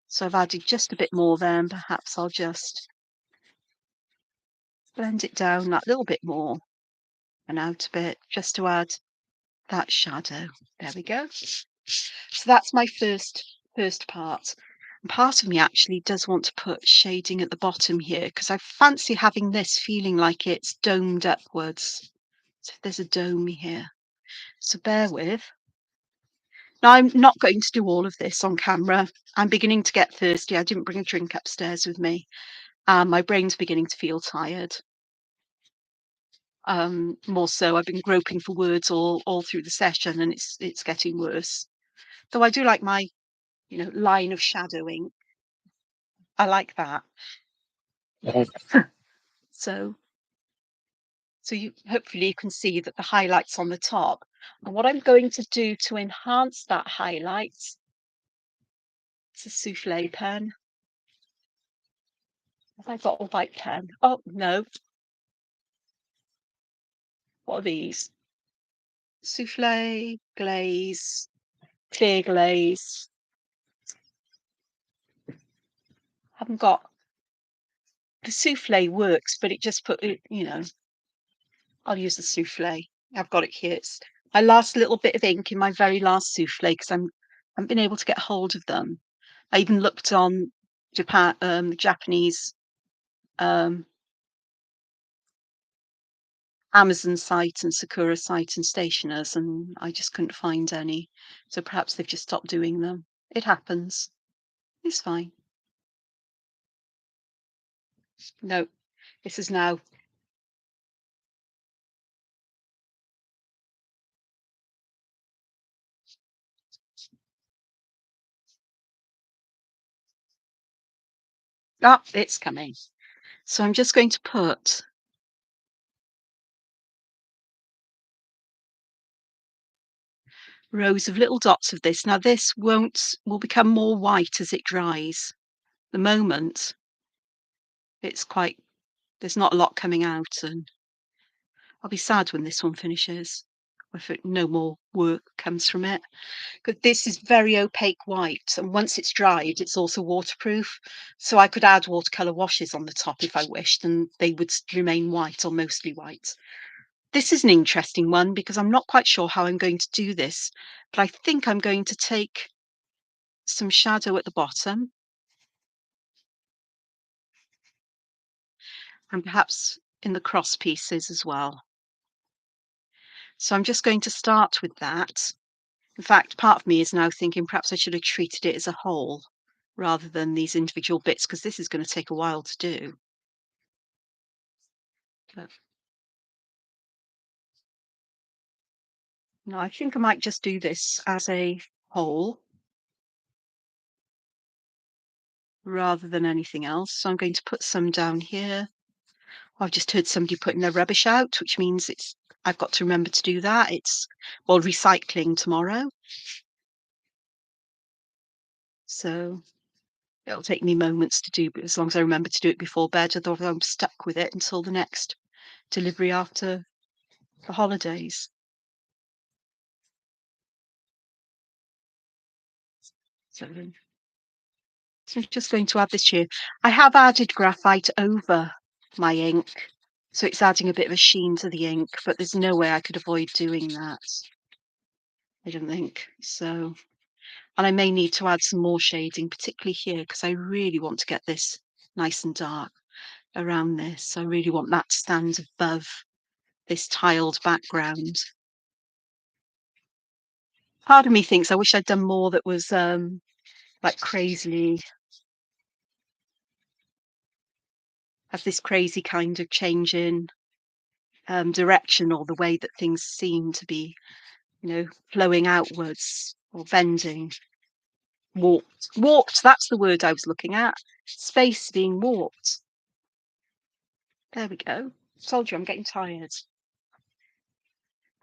So I've added just a bit more then. Perhaps I'll just blend it down that little bit more and out a bit just to add that shadow. There we go. So that's my first part. And part of me actually does want to put shading at the bottom here because I fancy having this feeling like it's domed upwards. So there's a dome here. So bear with. Now I'm not going to do all of this on camera. I'm beginning to get thirsty. I didn't bring a drink upstairs with me. My brain's beginning to feel tired. More so, I've been groping for words all through the session, and it's getting worse. Though I do like my, line of shadowing. I like that. So so you hopefully you can see that the highlight's on the top. And what I'm going to do to enhance that highlight is a souffle pen. Have I got a white pen? Oh no, what are these? Souffle, glaze, clear glaze. Haven't got the souffle works, but it just put it, I'll use the souffle. I've got it here. It's my last little bit of ink in my very last souffle because I haven't been able to get hold of them. I even looked on the Japanese um, Amazon site and Sakura site and stationers, and I just couldn't find any. So perhaps they've just stopped doing them. It happens. It's fine. No, this is now. Ah, it's coming. So I'm just going to put rows of little dots of this. Now this won't will become more white as it dries. The moment it's quite there's not a lot coming out, and I'll be sad when this one finishes, if no more work comes from it. Because this is very opaque white, and once it's dried, it's also waterproof. So I could add watercolor washes on the top if I wished, and they would remain white or mostly white. This is an interesting one because I'm not quite sure how I'm going to do this, but I think I'm going to take some shadow at the bottom and perhaps in the cross pieces as well. So I'm just going to start with that. In fact, part of me is now thinking perhaps I should have treated it as a whole rather than these individual bits because this is going to take a while to do. But no, I think I might just do this as a whole rather than anything else. So I'm going to put some down here. I've just heard somebody putting their rubbish out, which means I've got to remember to do that. It's well recycling tomorrow. So it'll take me moments to do, but as long as I remember to do it before bed, otherwise I'm stuck with it until the next delivery after the holidays. So, so I'm just going to add this here. I have added graphite over my ink, so it's adding a bit of a sheen to the ink, but there's no way I could avoid doing that. I don't think so. And I may need to add some more shading, particularly here, because I really want to get this nice and dark around this. I really want that to stand above this tiled background. Part of me thinks I wish I'd done more that was like crazily have this crazy kind of change in direction or the way that things seem to be, flowing outwards or bending. Warped. Warped, that's the word I was looking at. Space being warped. There we go. Told you I'm getting tired.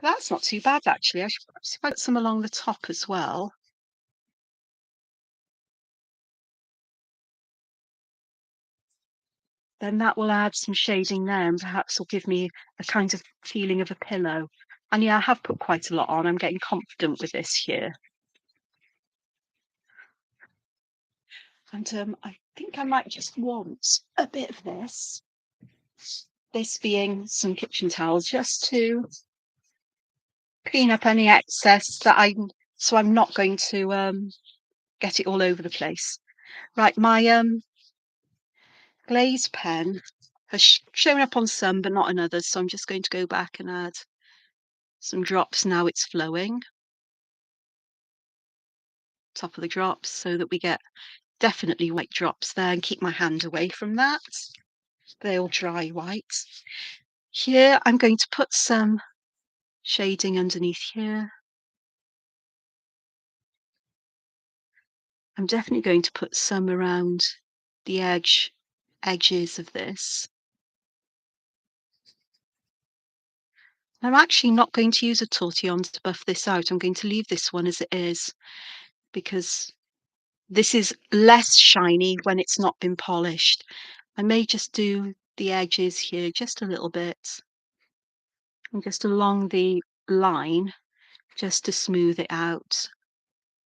That's not too bad actually. I should perhaps put some along the top as well. then that will add some shading there and perhaps will give me a kind of feeling of a pillow. And yeah, I have put quite a lot on. I'm getting confident with this here. And I think I might just want a bit of this. This being some kitchen towels just to clean up any excess that so I'm not going to get it all over the place. Right, my glaze pen has shown up on some, but not on others. So I'm just going to go back and add some drops now it's flowing. Top of the drops so that we get definitely white drops there and keep my hand away from that. They'll dry white. Here I'm going to put some shading underneath here. I'm definitely going to put some around the edges of this. I'm actually not going to use a tortillon to buff this out. I'm going to leave this one as it is because this is less shiny when it's not been polished. I may just do the edges here just a little bit and just along the line just to smooth it out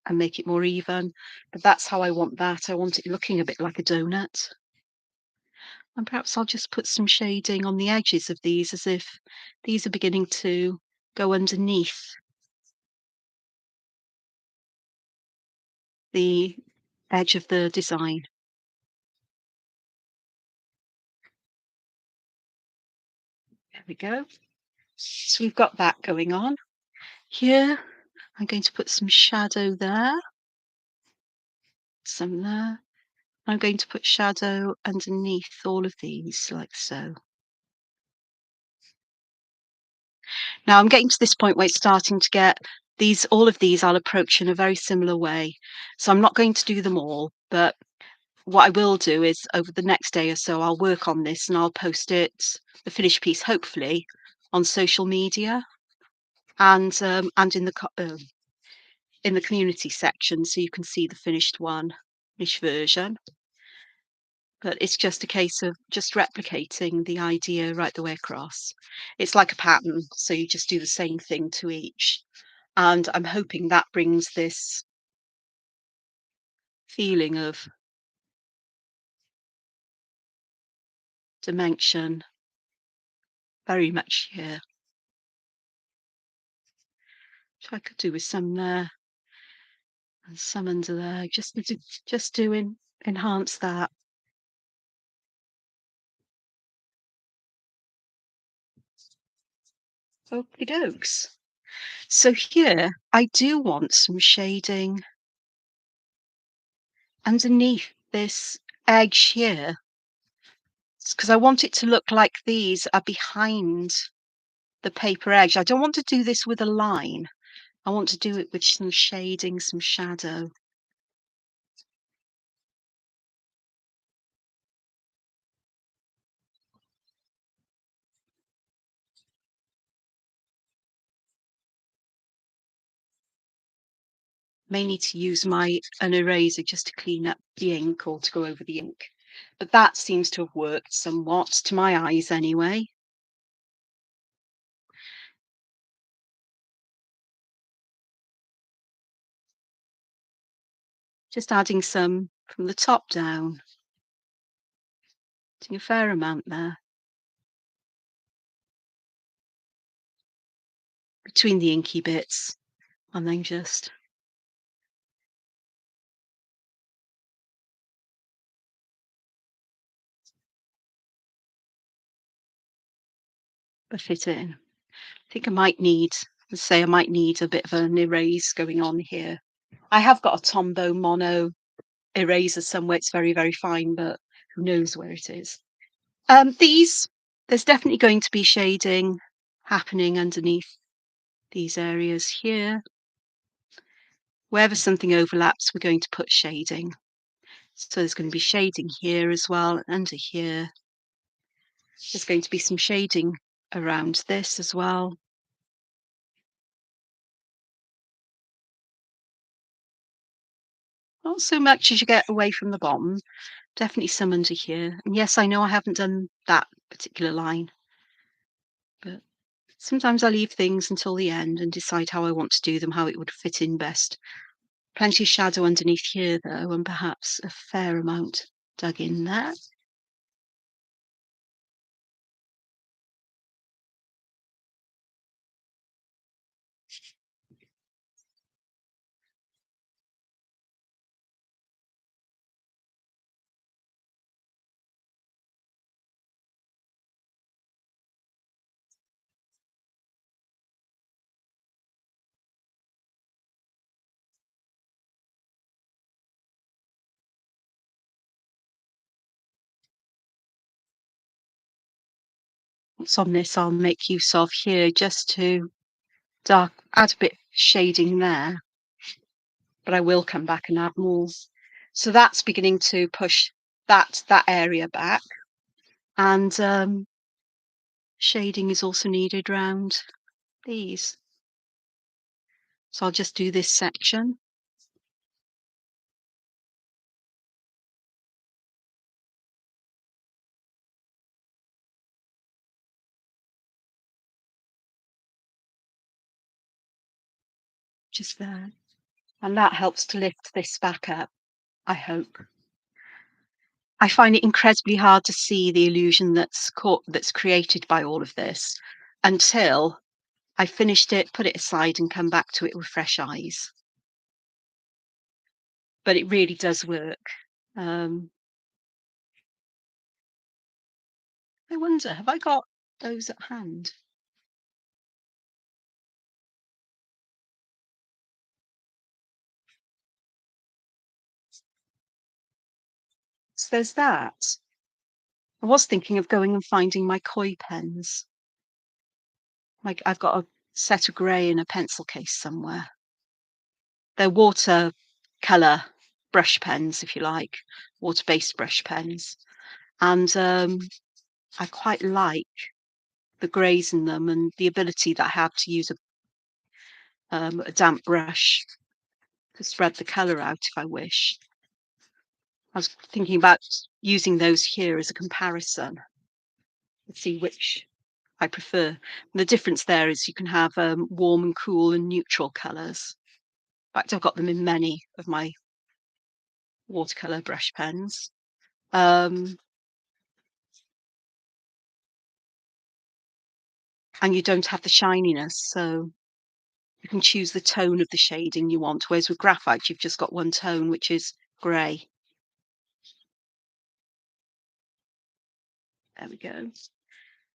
and make it more even. But that's how I want that. I want it looking a bit like a donut. And perhaps I'll just put some shading on the edges of these as if these are beginning to go underneath the edge of the design. There we go. So we've got that going on. Here, I'm going to put some shadow there, some there. I'm going to put shadow underneath all of these, like so. Now I'm getting to this point where it's starting to get all of these I'll approach in a very similar way. So I'm not going to do them all, but what I will do is over the next day or so, I'll work on this and I'll post the finished piece, hopefully, on social media and in the community section, so you can see the finished version. But it's just a case of just replicating the idea right the way across. It's like a pattern, so you just do the same thing to each. And I'm hoping that brings this feeling of dimension very much here. Which I could do with some there and some under there, just to enhance that. Okie dokes. So here I do want some shading underneath this edge here, because I want it to look like these are behind the paper edge. I don't want to do this with a line. I want to do it with some shading, some shadow. May need to use an eraser just to clean up the ink or to go over the ink. But that seems to have worked somewhat, to my eyes anyway. Just adding some from the top down. Doing a fair amount there. Between the inky bits. And then just buff it in. I think I might need, let's say I might need a bit of an erase going on here. I have got a Tombow mono eraser somewhere. It's very, very fine, but who knows where it is. There's definitely going to be shading happening underneath these areas here. Wherever something overlaps, we're going to put shading. So there's going to be shading here as well, under here. There's going to be some shading around this as well. Not so much as you get away from the bottom, definitely some under here. And yes, I know I haven't done that particular line, but sometimes I leave things until the end and decide how I want to do them, how it would fit in best. Plenty of shadow underneath here though, and perhaps a fair amount dug in there. What's on this I'll make use of here just to add a bit of shading there, but I will come back and add more. So that's beginning to push that area back, and shading is also needed round these. So I'll just do this section. Just there. And that helps to lift this back up, I hope. I find it incredibly hard to see the illusion that's created by all of this until I finished it, put it aside, and come back to it with fresh eyes. But it really does work. Um, I wonder, have I got those at hand? So there's that. I was thinking of going and finding my koi pens. Like I've got a set of grey in a pencil case somewhere. They're watercolor brush pens, if you like, water-based brush pens. And I quite like the greys in them and the ability that I have to use a damp brush to spread the colour out if I wish. I was thinking about using those here as a comparison to see which I prefer. And the difference there is you can have warm and cool and neutral colours. In fact, I've got them in many of my watercolour brush pens. Um, and you don't have the shininess, so you can choose the tone of the shading you want. Whereas with graphite, you've just got one tone, which is grey. There we go.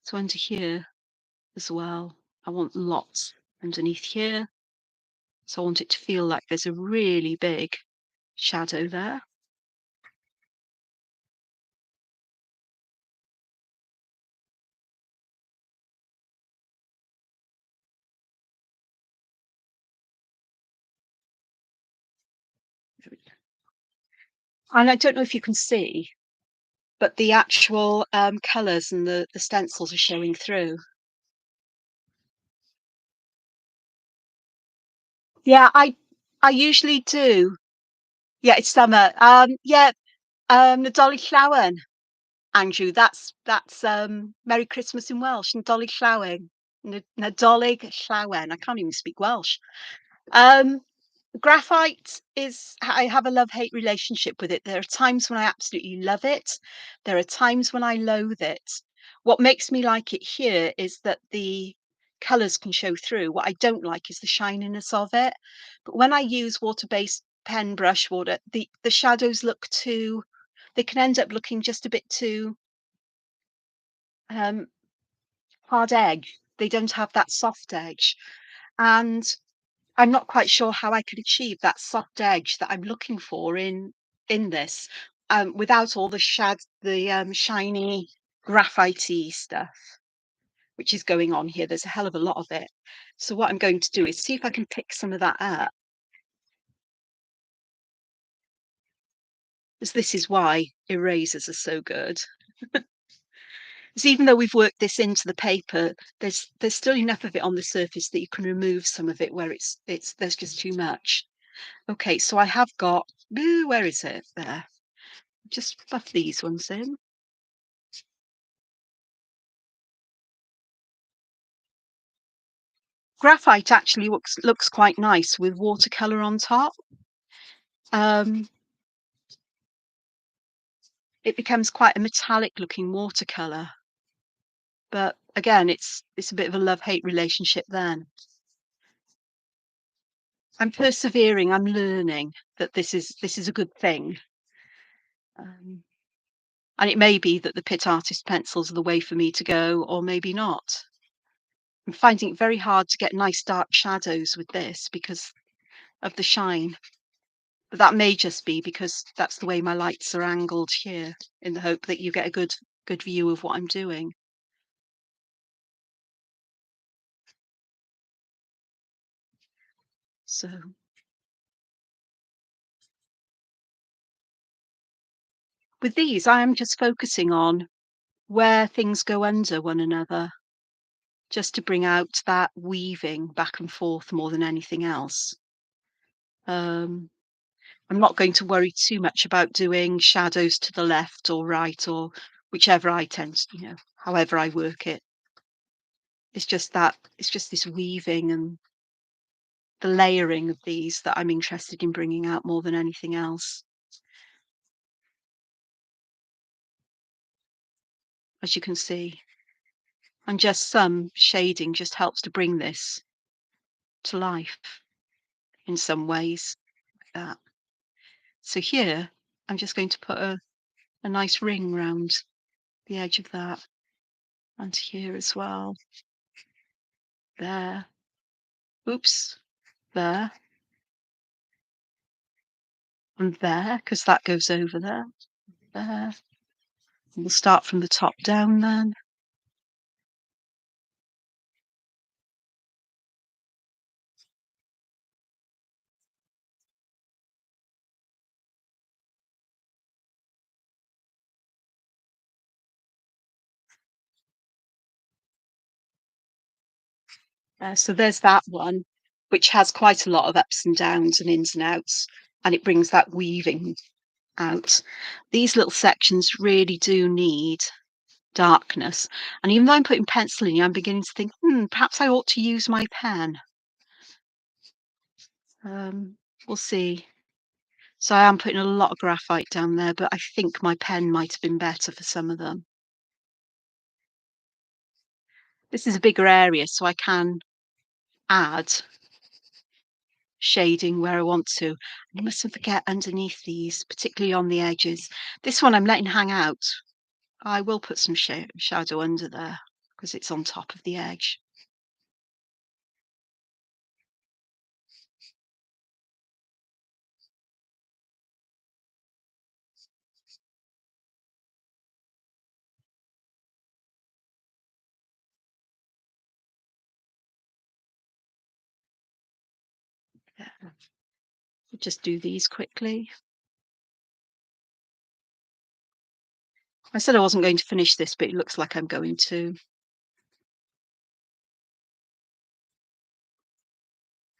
So under here as well, I want lots underneath here. So I want it to feel like there's a really big shadow there. And I don't know if you can see, but the actual colours and the stencils are showing through. Yeah, I usually do. Yeah, it's summer. Yeah, Nadolig Llawen, Andrew. That's Merry Christmas in Welsh. Nadolig Llawen. Nadolig Llawen. I can't even speak Welsh. Um, Graphite is, I have a love-hate relationship with it. There are times when I absolutely love it. There are times when I loathe it. What makes me like it here is that the colours can show through. What I don't like is the shininess of it. But when I use water-based pen brush water, the shadows look too, they can end up looking just a bit too um, hard edge. They don't have that soft edge. And I'm not quite sure how I could achieve that soft edge that I'm looking for in this, without all the shiny graphitey stuff, which is going on here. There's a hell of a lot of it. So what I'm going to do is see if I can pick some of that up, as this is why erasers are so good. Because even though we've worked this into the paper, there's still enough of it on the surface that you can remove some of it where it's there's just too much. Okay, so I have got, where is it? There. Just buff these ones in. Graphite actually looks quite nice with watercolor on top. Um, it becomes quite a metallic looking watercolor. But again, it's a bit of a love-hate relationship then. I'm persevering, I'm learning that this is a good thing. Um, and it may be that the pit artist pencils are the way for me to go, or maybe not. I'm finding it very hard to get nice dark shadows with this because of the shine. But that may just be because that's the way my lights are angled here, in the hope that you get a good view of what I'm doing. So with these, I am just focusing on where things go under one another, just to bring out that weaving back and forth more than anything else. Um, I'm not going to worry too much about doing shadows to the left or right or whichever I tend to, however I work it. It's just this weaving and the layering of these that I'm interested in bringing out more than anything else. As you can see, and just some shading just helps to bring this to life in some ways like that. So here, I'm just going to put a nice ring round the edge of that, and here as well. There. Oops. There. And there, because that goes over there. There. And we'll start from the top down then. So there's that one, which has quite a lot of ups and downs and ins and outs, and it brings that weaving out. These little sections really do need darkness. And even though I'm putting pencil in, I'm beginning to think, perhaps I ought to use my pen. We'll see. So I am putting a lot of graphite down there, but I think my pen might have been better for some of them. This is a bigger area, so I can add shading where I want to. I mustn't forget underneath these, particularly on the edges. This one I'm letting hang out. I will put some shadow under there because it's on top of the edge. Yeah. I'll just do these quickly. I said I wasn't going to finish this, but it looks like I'm going to.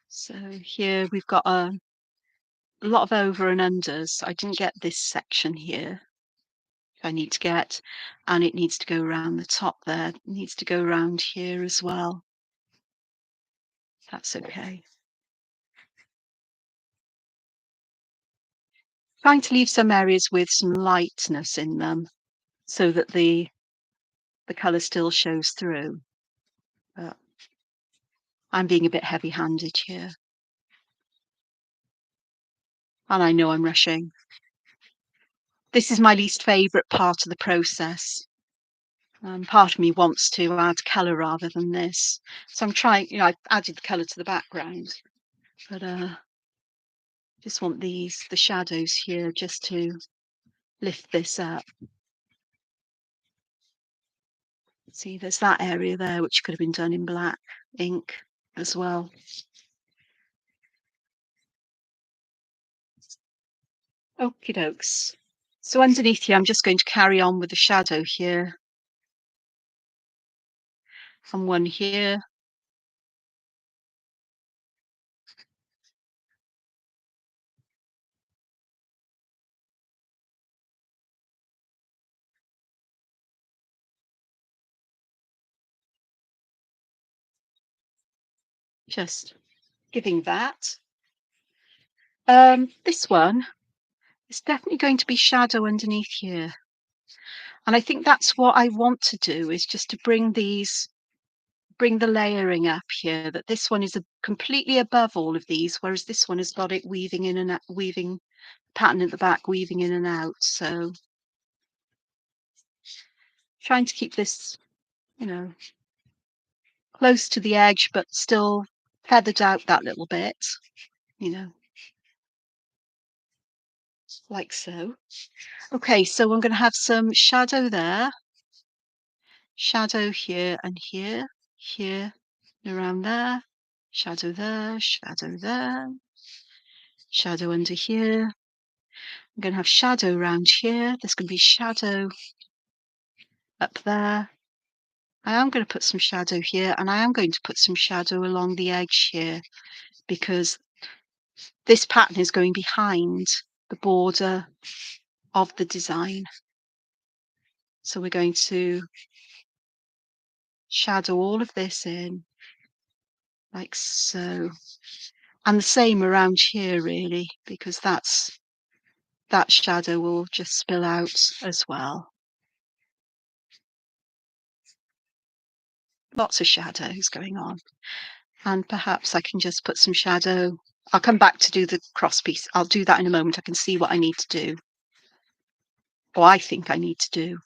So here we've got a lot of over and unders. I didn't get this section here. I need to get, and it needs to go around the top there. It needs to go around here as well. That's okay. Trying to leave some areas with some lightness in them so that the colour still shows through. But I'm being a bit heavy-handed here. And I know I'm rushing. This is my least favourite part of the process. Part of me wants to add colour rather than this. So I'm trying, I've added the colour to the background, but just want the shadows here just to lift this up. See, there's that area there which could have been done in black ink as well. Okie dokes. So underneath here, I'm just going to carry on with the shadow here. And one here. Just giving that. This one is definitely going to be shadow underneath here. And I think that's what I want to do, is just to bring the layering up here, that this one is completely above all of these, whereas this one has got it weaving in and out, weaving pattern at the back, weaving in and out. So trying to keep this, you know, close to the edge, but still feathered out that little bit, you know, like so. Okay, so I'm going to have some shadow there, shadow here and here, here and around there, shadow there, shadow there, shadow under here. I'm going to have shadow around here. There's going to be shadow up there. I am going to put some shadow here, and I am going to put some shadow along the edge here, because this pattern is going behind the border of the design. So we're going to shadow all of this in, like so. And the same around here, really, because that shadow will just spill out as well. Lots of shadows going on. And perhaps I can just put some shadow. I'll come back to do the cross piece. I'll do that in a moment. I can see what I need to do, or I think I need to do.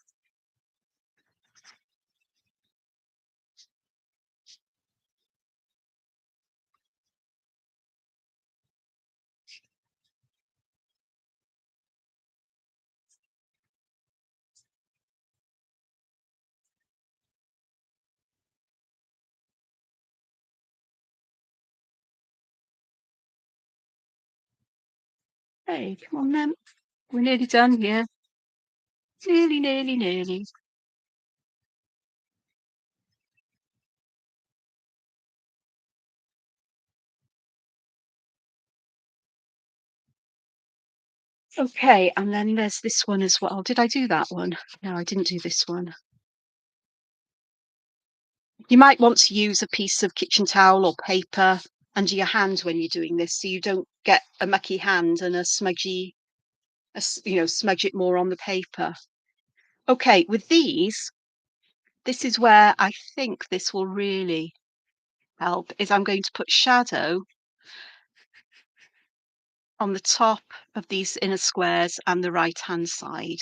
Hey, come on then. We're nearly done here. Nearly, nearly, nearly. Okay, and then there's this one as well. Did I do that one? No, I didn't do this one. You might want to use a piece of kitchen towel or paper under your hand when you're doing this, so you don't get a mucky hand and a smudgy, smudge it more on the paper. Okay, with these, this is where I think this will really help, is I'm going to put shadow on the top of these inner squares and the right hand side,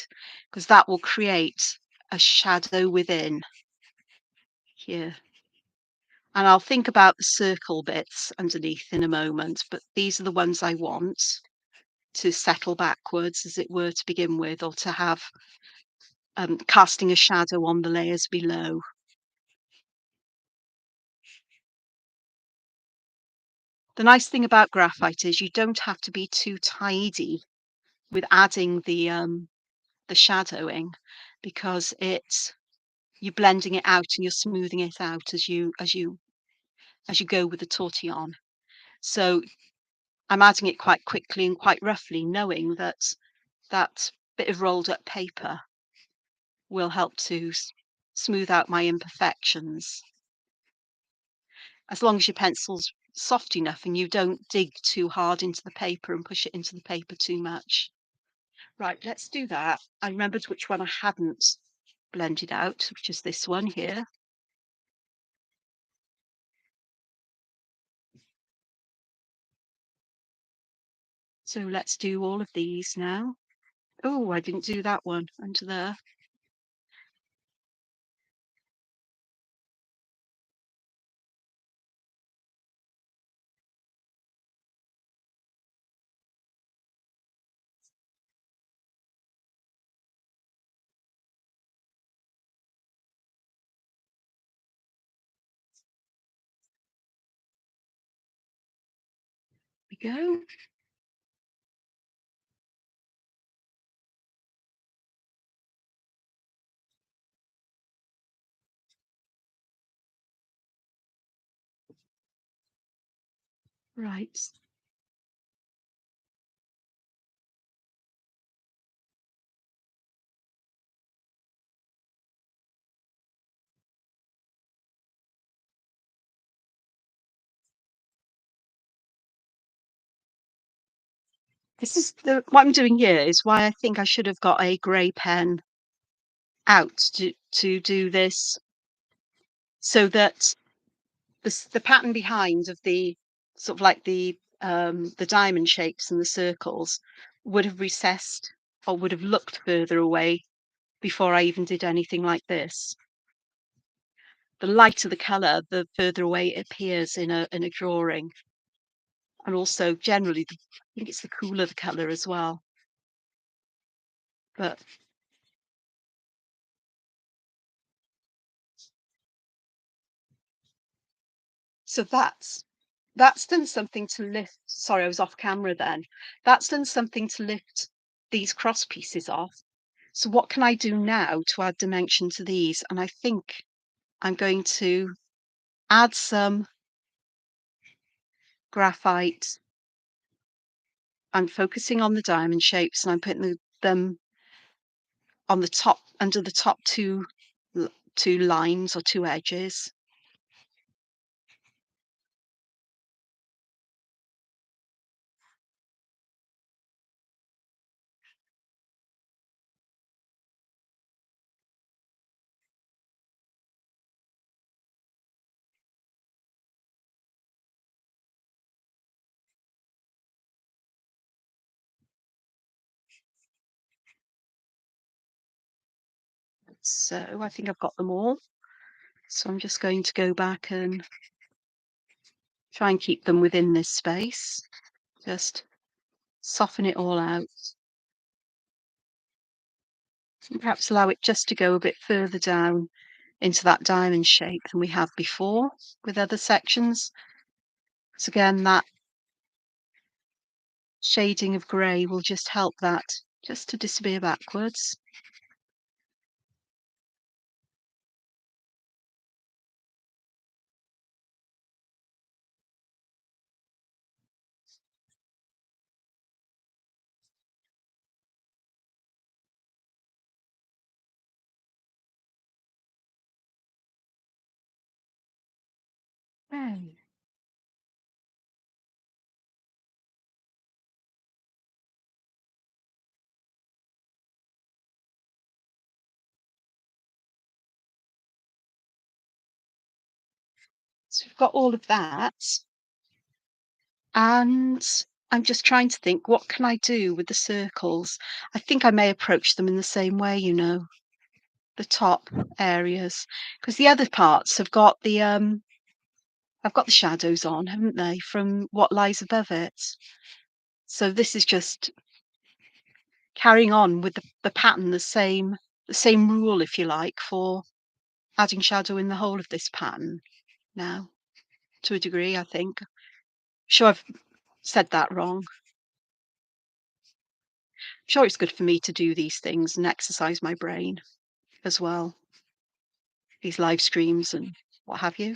because that will create a shadow within here. And I'll think about the circle bits underneath in a moment, but these are the ones I want to settle backwards, as it were, to begin with, or to have casting a shadow on the layers below. The nice thing about graphite is you don't have to be too tidy with adding the shadowing, because you're blending it out and you're smoothing it out as you go with the tortillon. So I'm adding it quite quickly and quite roughly, knowing that that bit of rolled up paper will help to smooth out my imperfections. As long as your pencil's soft enough and you don't dig too hard into the paper and push it into the paper too much. Right, let's do that. I remembered which one I hadn't blended out, which is this one here. So let's do all of these now. Oh, I didn't do that one under there. We go. Right. This is what I'm doing here is why I think I should have got a grey pen out to do this, so that the pattern behind of the sort of like the diamond shapes and the circles would have recessed or would have looked further away before I even did anything like this. The lighter the colour, the further away it appears in a drawing, and also generally, I think it's the cooler the colour as well. But so that's done something to lift. Sorry, I was off camera then. That's done something to lift these cross pieces off. So what can I do now to add dimension to these? And I think I'm going to add some graphite. I'm focusing on the diamond shapes and I'm putting them on the top, under the top two lines or two edges. So I think I've got them all. So I'm just going to go back and try and keep them within this space. Just soften it all out. And perhaps allow it just to go a bit further down into that diamond shape than we have before with other sections. So again, that shading of grey will just help that just to disappear backwards. Okay. So we've got all of that. And I'm just trying to think, what can I do with the circles? I think I may approach them in the same way, the top areas, because the other parts have got the shadows on, haven't they, from what lies above it. So this is just carrying on with the pattern, the same rule, if you like, for adding shadow in the whole of this pattern now, to a degree, I think. Sure, I've said that wrong. Sure, it's good for me to do these things and exercise my brain as well, these live streams and what have you.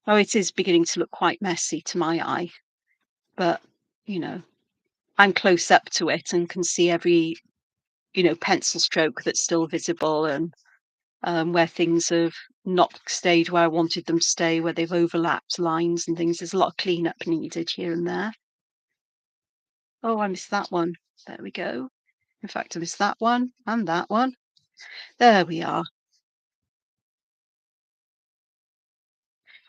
Oh, it is beginning to look quite messy to my eye, but you know, I'm close up to it and can see every, pencil stroke that's still visible, and where things have not stayed where I wanted them to stay, where they've overlapped lines and things. There's a lot of cleanup needed here and there. Oh, I missed that one. There we go. In fact, I missed that one and that one. There we are.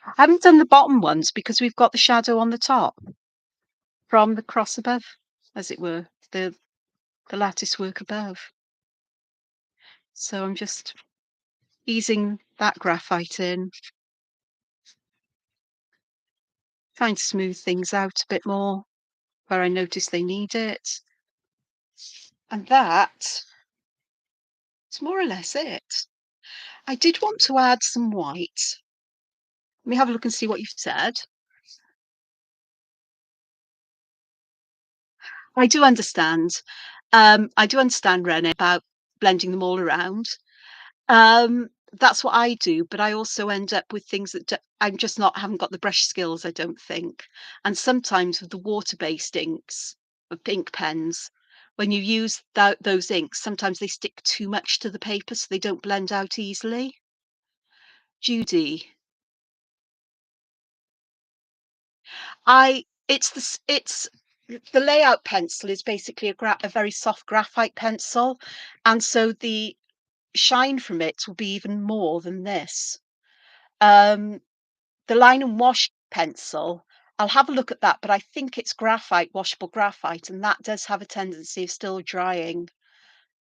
I haven't done the bottom ones because we've got the shadow on the top from the cross above, as it were, the lattice work above. So I'm just easing that graphite in, trying to smooth things out a bit more where I notice they need it. And that's more or less it. I did want to add some white. Let me have a look and see what you've said. I do understand. I do understand, Renee, about blending them all around. Um, that's what I do, but I also end up with things that I'm just not haven't got the brush skills, I don't think. And sometimes with the water-based inks, of ink pens, when you use those inks, sometimes they stick too much to the paper, so they don't blend out easily. Judy, I it's the layout pencil is basically a very soft graphite pencil, and so the shine from it will be even more than this. Um, The line and wash pencil, I'll have a look at that, but I think it's graphite, washable graphite, and that does have a tendency of still drying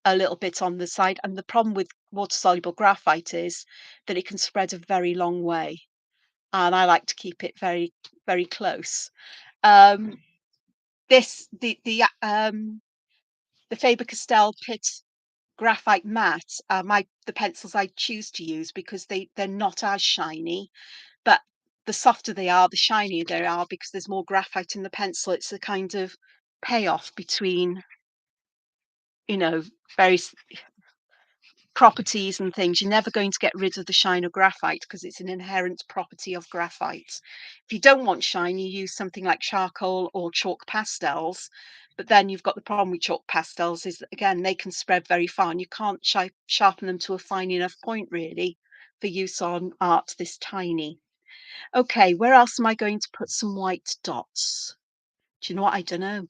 a little bit on the side. And the problem with water-soluble graphite is that it can spread a very long way, and I like to keep it very, very close. Um, the Faber-Castell Pitt graphite matte are the pencils I choose to use because they're not as shiny. But the softer they are, the shinier they are because there's more graphite in the pencil. It's a kind of payoff between, you know, various properties and things. You're never going to get rid of the shine of graphite because it's an inherent property of graphite. If you don't want shine, you use something like charcoal or chalk pastels. But then you've got the problem with chalk pastels is that, again, they can spread very far and you can't sharpen them to a fine enough point, really, for use on art this tiny. Okay, where else am I going to put some white dots? Do you know what? I don't know.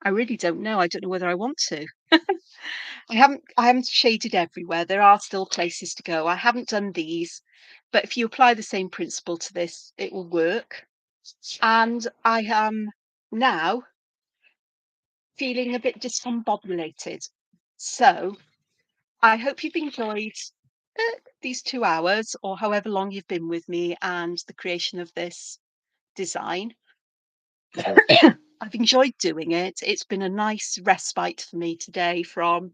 I really don't know. I don't know whether I want to. I haven't shaded everywhere. There are still places to go. I haven't done these, but if you apply the same principle to this, it will work. And I am now feeling a bit discombobulated. So I hope you've enjoyed these 2 hours or however long you've been with me and the creation of this design. I've enjoyed doing it. It's been a nice respite for me today from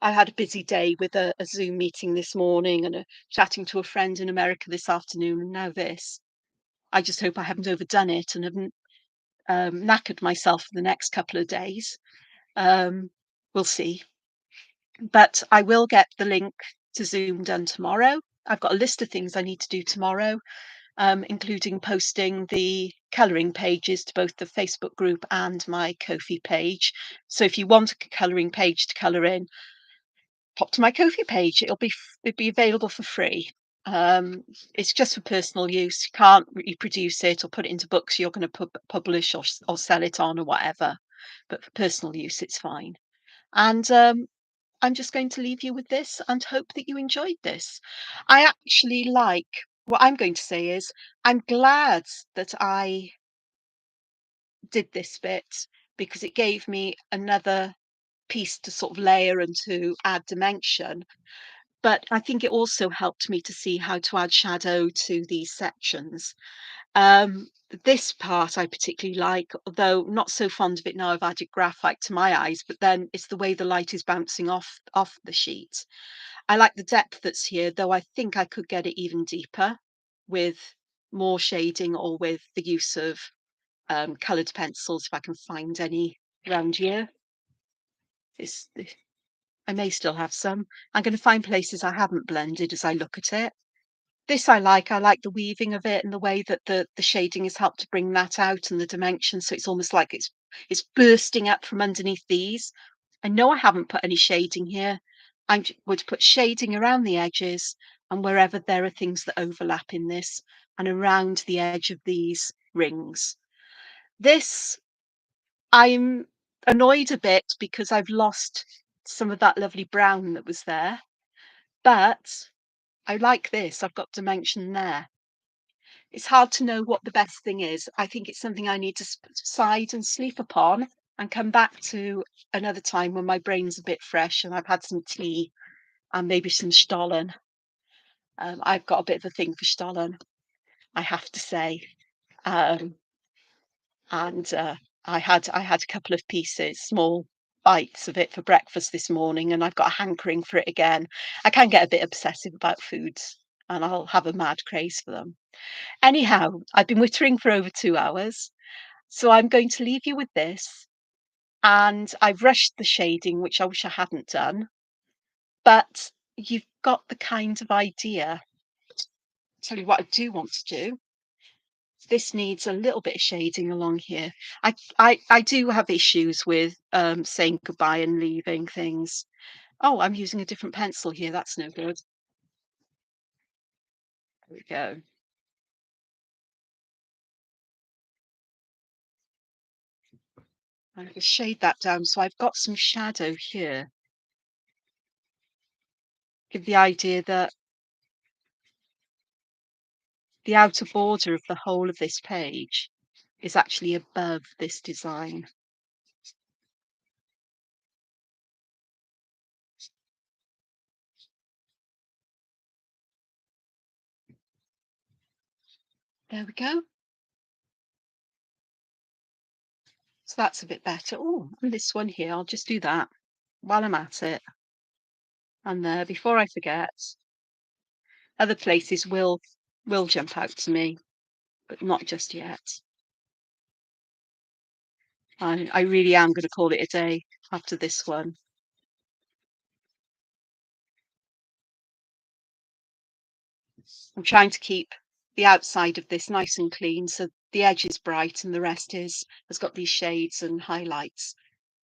I had a busy day with a Zoom meeting this morning and chatting to a friend in America this afternoon, and now this. I just hope I haven't overdone it and haven't knackered myself for the next couple of days. Um, we'll see. But I will get the link to Zoom done tomorrow. I've got a list of things I need to do tomorrow, including posting the colouring pages to both the Facebook group and my Ko-fi page. So if you want a colouring page to colour in, pop to my Ko-fi page. It'll be available for free. Um, it's just for personal use. You can't reproduce it or put it into books you're going to publish or sell it on or whatever. But for personal use, it's fine. And I'm just going to leave you with this and hope that you enjoyed this. I actually like what I'm going to say is I'm glad that I did this bit because it gave me another piece to sort of layer and to add dimension. But I think it also helped me to see how to add shadow to these sections. Um, this part I particularly like, although not so fond of it now I've added graphite to my eyes, but then it's the way the light is bouncing off the sheet. I like the depth that's here, though I think I could get it even deeper with more shading or with the use of coloured pencils if I can find any around here. This I may still have some. I'm going to find places I haven't blended as I look at it. This I like. I like the weaving of it and the way that the shading has helped to bring that out and the dimension. So it's almost like it's bursting up from underneath these. I know I haven't put any shading here. Would put shading around the edges and wherever there are things that overlap in this and around the edge of these rings. This I'm annoyed a bit because I've lost some of that lovely brown that was there, but I like this. I've got dimension there. It's hard to know what the best thing is. I think it's something I need to subside and sleep upon and come back to another time when my brain's a bit fresh and I've had some tea and maybe some Stollen. I've got a bit of a thing for Stollen, I have to say. Um, and I had a couple of pieces, small bites of it for breakfast this morning, and I've got a hankering for it again. I can get a bit obsessive about foods, and I'll have a mad craze for them. Anyhow, I've been wittering for over 2 hours, so I'm going to leave you with this. and I've rushed the shading, which I wish I hadn't done, but you've got the kind of idea. Tell you what I do want to do. This needs a little bit of shading along here. I do have issues with, saying goodbye and leaving things. Oh, I'm using a different pencil here, that's no good. There we go. I'm gonna shade that down so I've got some shadow here. Give the idea that the outer border of the whole of this page is actually above this design. There we go. So that's a bit better. Oh, and this one here, I'll just do that while I'm at it. And there, before I forget, other places will jump out to me, but not just yet. I really am going to call it a day after this one. I'm trying to keep the outside of this nice and clean, so the edge is bright and the rest has got these shades and highlights.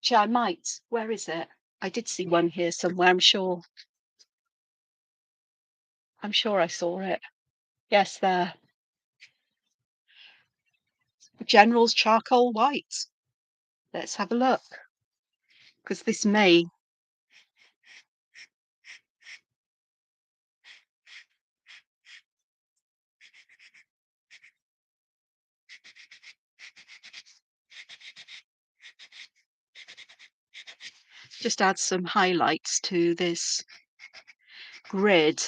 Which I might. Where is it? I did see one here somewhere. I'm sure. I'm sure I saw it. Yes, there. General's charcoal white. Let's have a look, because this may just add some highlights to this grid,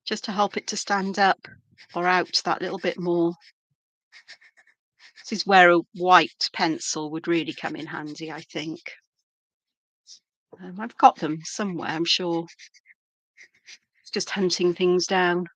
just to help it to stand up or out that little bit more. This is where a white pencil would really come in handy, I think. I've got them somewhere, I'm sure. It's just hunting things down.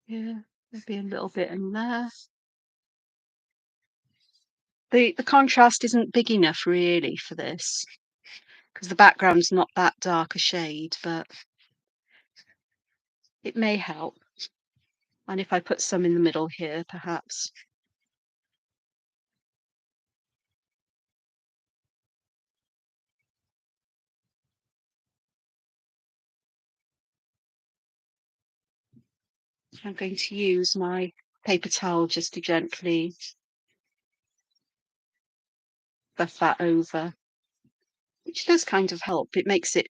Yeah, maybe a little bit in there. The contrast isn't big enough really for this, because the background's not that dark a shade, but it may help. And if I put some in the middle here, perhaps. I'm going to use my paper towel just to gently buff that over, which does kind of help. It makes it,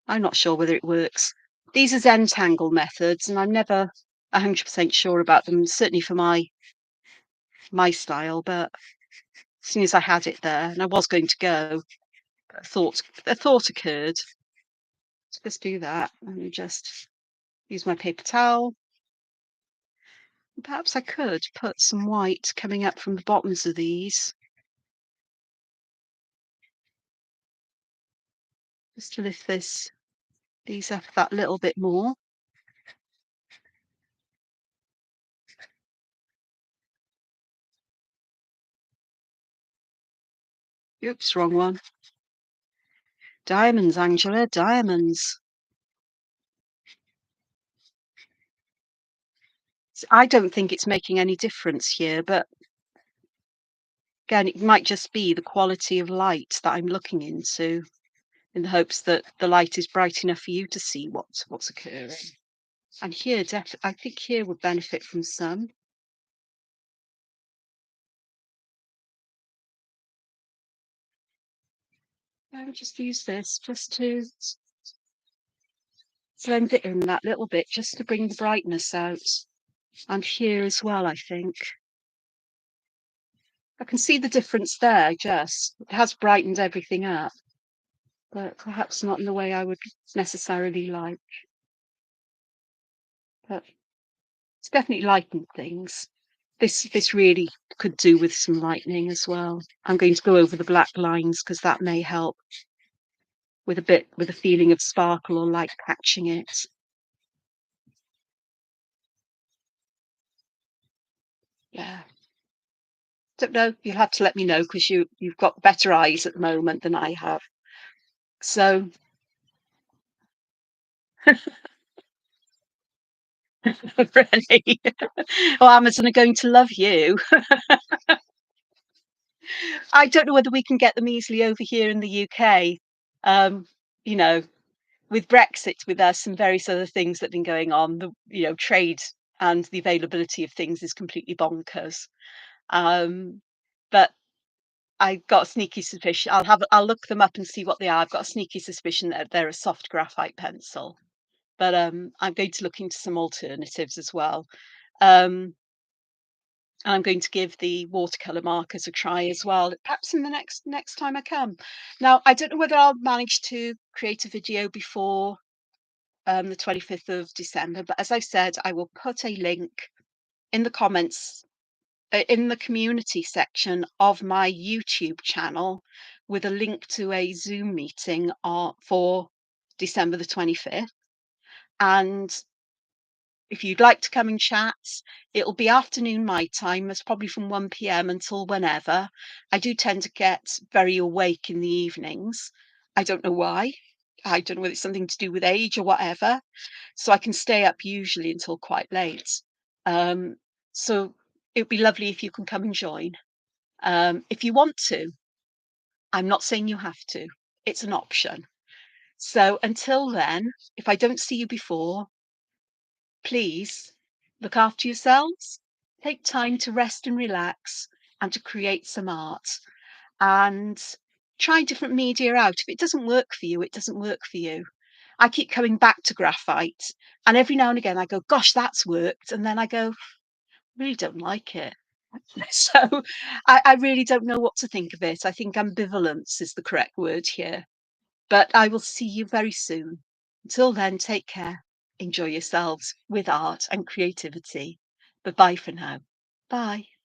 I'm not sure whether it works. These are Zentangle methods, and I'm never 100% sure about them, certainly for my style, but as soon as I had it there, and I was going to go, a thought occurred. Let's do that. And just use my paper towel. Perhaps I could put some white coming up from the bottoms of just to lift these up that little bit more. Oops, wrong one. Diamonds, Angela, diamonds. I don't think it's making any difference here, but again, it might just be the quality of light that I'm looking into, in the hopes that the light is bright enough for you to see what's occurring. And here, I think here would benefit from some. I would just use this just to blend it in that little bit just to bring the brightness out. And here as well, I think. I can see the difference there, just. It has brightened everything up, but perhaps not in the way I would necessarily like. But it's definitely lightened things. This really could do with some lightening as well. I'm going to go over the black lines because that may help with a feeling of sparkle or light catching it. Yeah. Don't know. You'll have to let me know because you've got better eyes at the moment than I have. So really, well, Amazon are going to love you. I don't know whether we can get them easily over here in the UK. Um, you know, with Brexit, with some various other things that have been going on, trade and the availability of things is completely bonkers. Um, but I've got a sneaky suspicion. I'll look them up and see what they are. I've got a sneaky suspicion that they're a soft graphite pencil. But I'm going to look into some alternatives as well. Um, and I'm going to give the watercolor markers a try as well, perhaps in the next time I come. Now, I don't know whether I'll manage to create a video before the 25th of December, but as I said, I will put a link in the comments in the community section of my YouTube channel with a link to a Zoom meeting for December the 25th. And if you'd like to come and chat, it'll be afternoon my time. It's probably from 1 p.m. until whenever. I do tend to get very awake in the evenings. I don't know why. I don't know whether it's something to do with age or whatever. So I can stay up usually until quite late. Um, so it'd be lovely if you can come and join. If you want to, I'm not saying you have to. It's an option. So until then, if I don't see you before, please look after yourselves, take time to rest and relax, and to create some art. And try different media out. If it doesn't work for you, it doesn't work for you. I keep coming back to graphite, and every now and again I go, "Gosh, that's worked," and then I go, "Really don't like it." So I really don't know what to think of it. I think ambivalence is the correct word here. But I will see you very soon. Until then, take care. Enjoy yourselves with art and creativity. Bye bye for now. Bye.